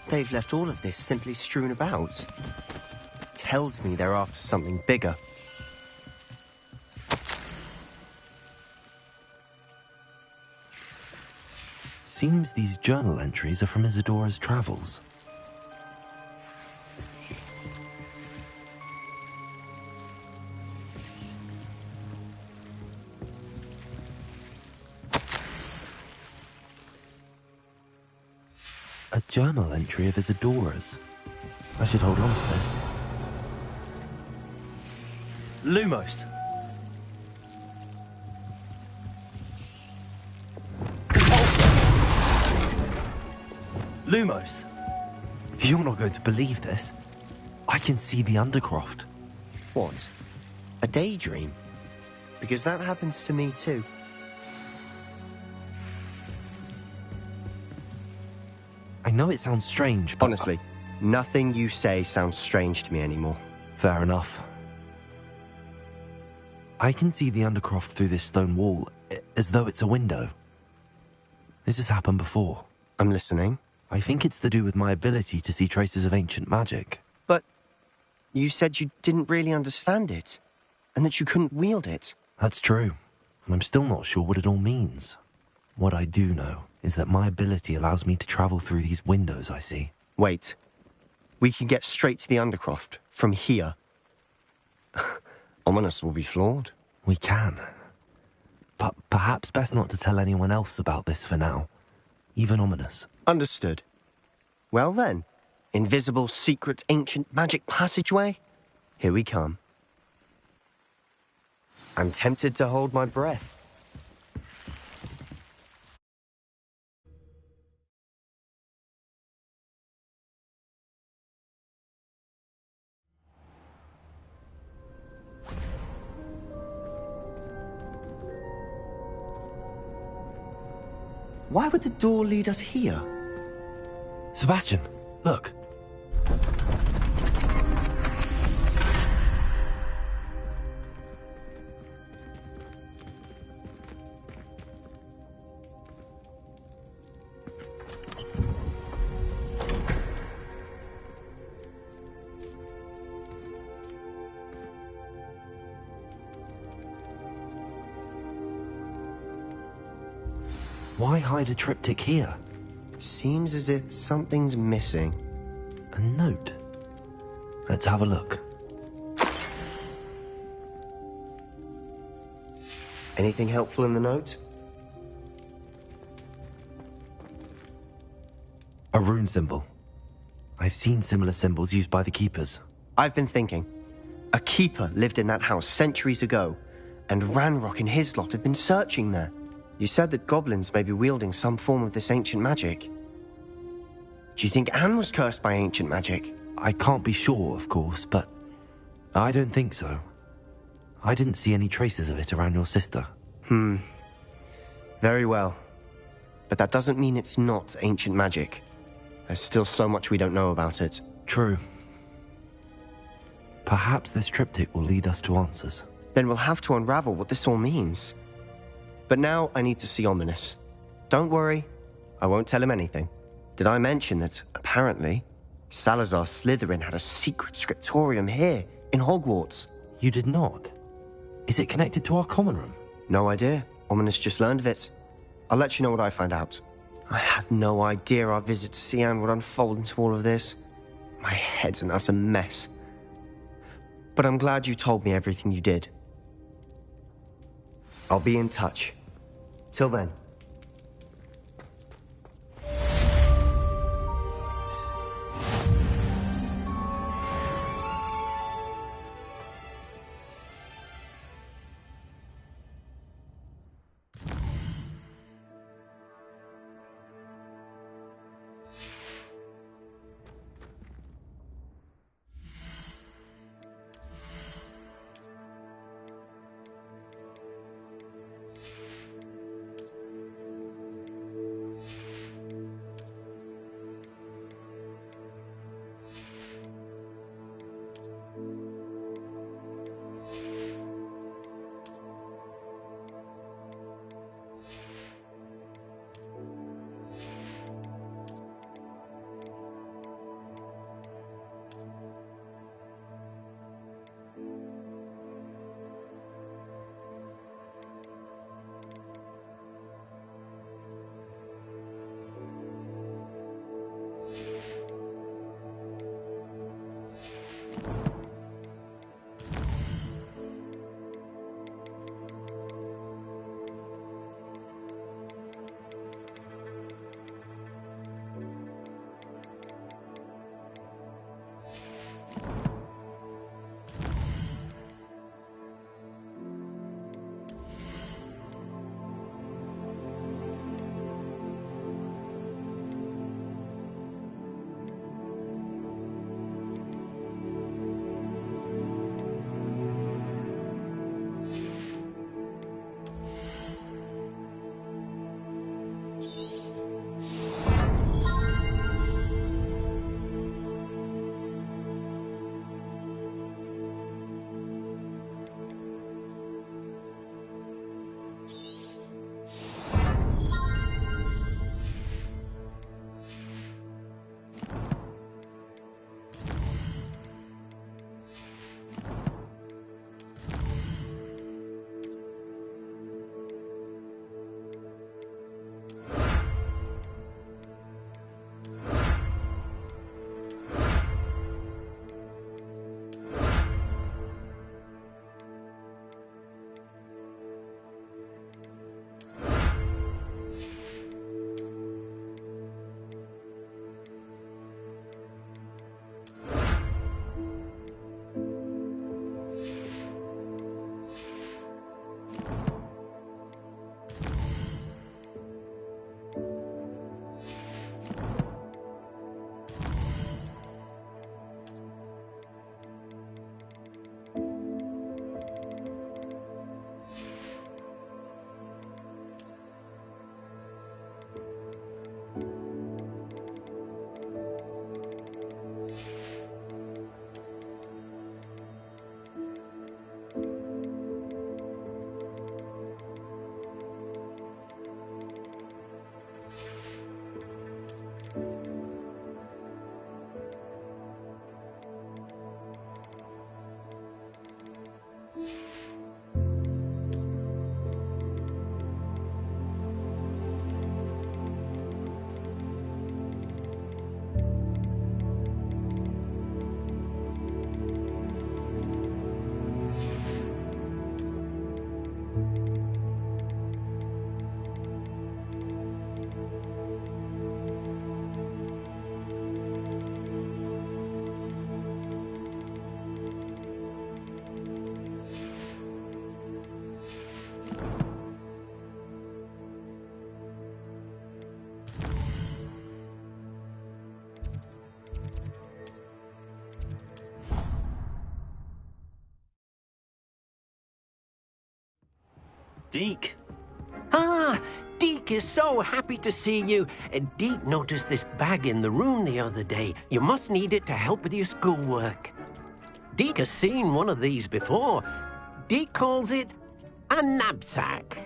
They've left all of this simply strewn about. Tells me they're after something bigger. Seems these journal entries are from Isadora's travels. A journal entry of Isadora's. I should hold on to this. Lumos. Lumos. You're not going to believe this. I can see the Undercroft. What? A daydream? Because that happens to me too. I know it sounds strange, but... Honestly, nothing you say sounds strange to me anymore. Fair enough. I can see the Undercroft through this stone wall, as though it's a window. This has happened before. I'm listening. I think it's to do with my ability to see traces of ancient magic. But you said you didn't really understand it, and that you couldn't wield it. That's true, and I'm still not sure what it all means. What I do know is that my ability allows me to travel through these windows I see. Wait. We can get straight to the Undercroft from here. Ominous will be flawed. We can. But perhaps best not to tell anyone else about this for now. Even Ominous. Understood. Well then, invisible, secret, ancient magic passageway? Here we come. I'm tempted to hold my breath. Why would the door lead us here? Sebastian, look. Why hide a triptych here? Seems as if something's missing. A note. Let's have a look. Anything helpful in the note? A rune symbol. I've seen similar symbols used by the keepers. I've been thinking. A keeper lived in that house centuries ago, and Ranrock and his lot have been searching there. You said that goblins may be wielding some form of this ancient magic. Do you think Anne was cursed by ancient magic? I can't be sure, of course, but I don't think so. I didn't see any traces of it around your sister. Very well. But that doesn't mean it's not ancient magic. There's still so much we don't know about it. True. Perhaps this triptych will lead us to answers. Then we'll have to unravel what this all means. But now I need to see Ominous. Don't worry, I won't tell him anything. Did I mention that, apparently, Salazar Slytherin had a secret scriptorium here, in Hogwarts? You did not? Is it connected to our common room? No idea. Ominous just learned of it. I'll let you know what I find out. I had no idea our visit to Sian would unfold into all of this. My head's an utter mess. But I'm glad you told me everything you did. I'll be in touch. Till then. Deke. Ah, Deke is so happy to see you. Deke noticed this bag in the room the other day. You must need it to help with your schoolwork. Deke has seen one of these before. Deke calls it a knapsack.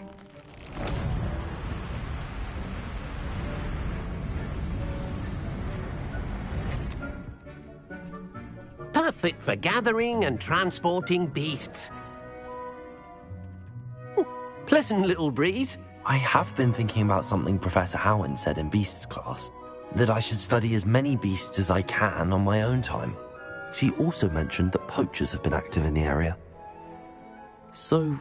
Perfect for gathering and transporting beasts. Pleasant little breeze. I have been thinking about something Professor Howard said in Beasts class, that I should study as many beasts as I can on my own time. She also mentioned that poachers have been active in the area. So,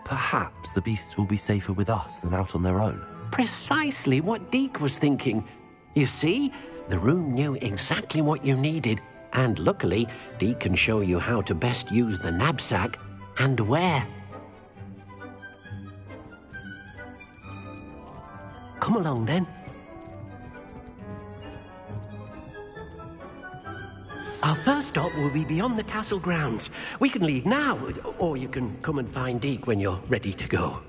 perhaps the beasts will be safer with us than out on their own. Precisely what Deke was thinking. You see, the room knew exactly what you needed, and luckily, Deke can show you how to best use the knapsack and where. Come along then. Our first stop will be beyond the castle grounds. We can leave now, or you can come and find Deke when you're ready to go.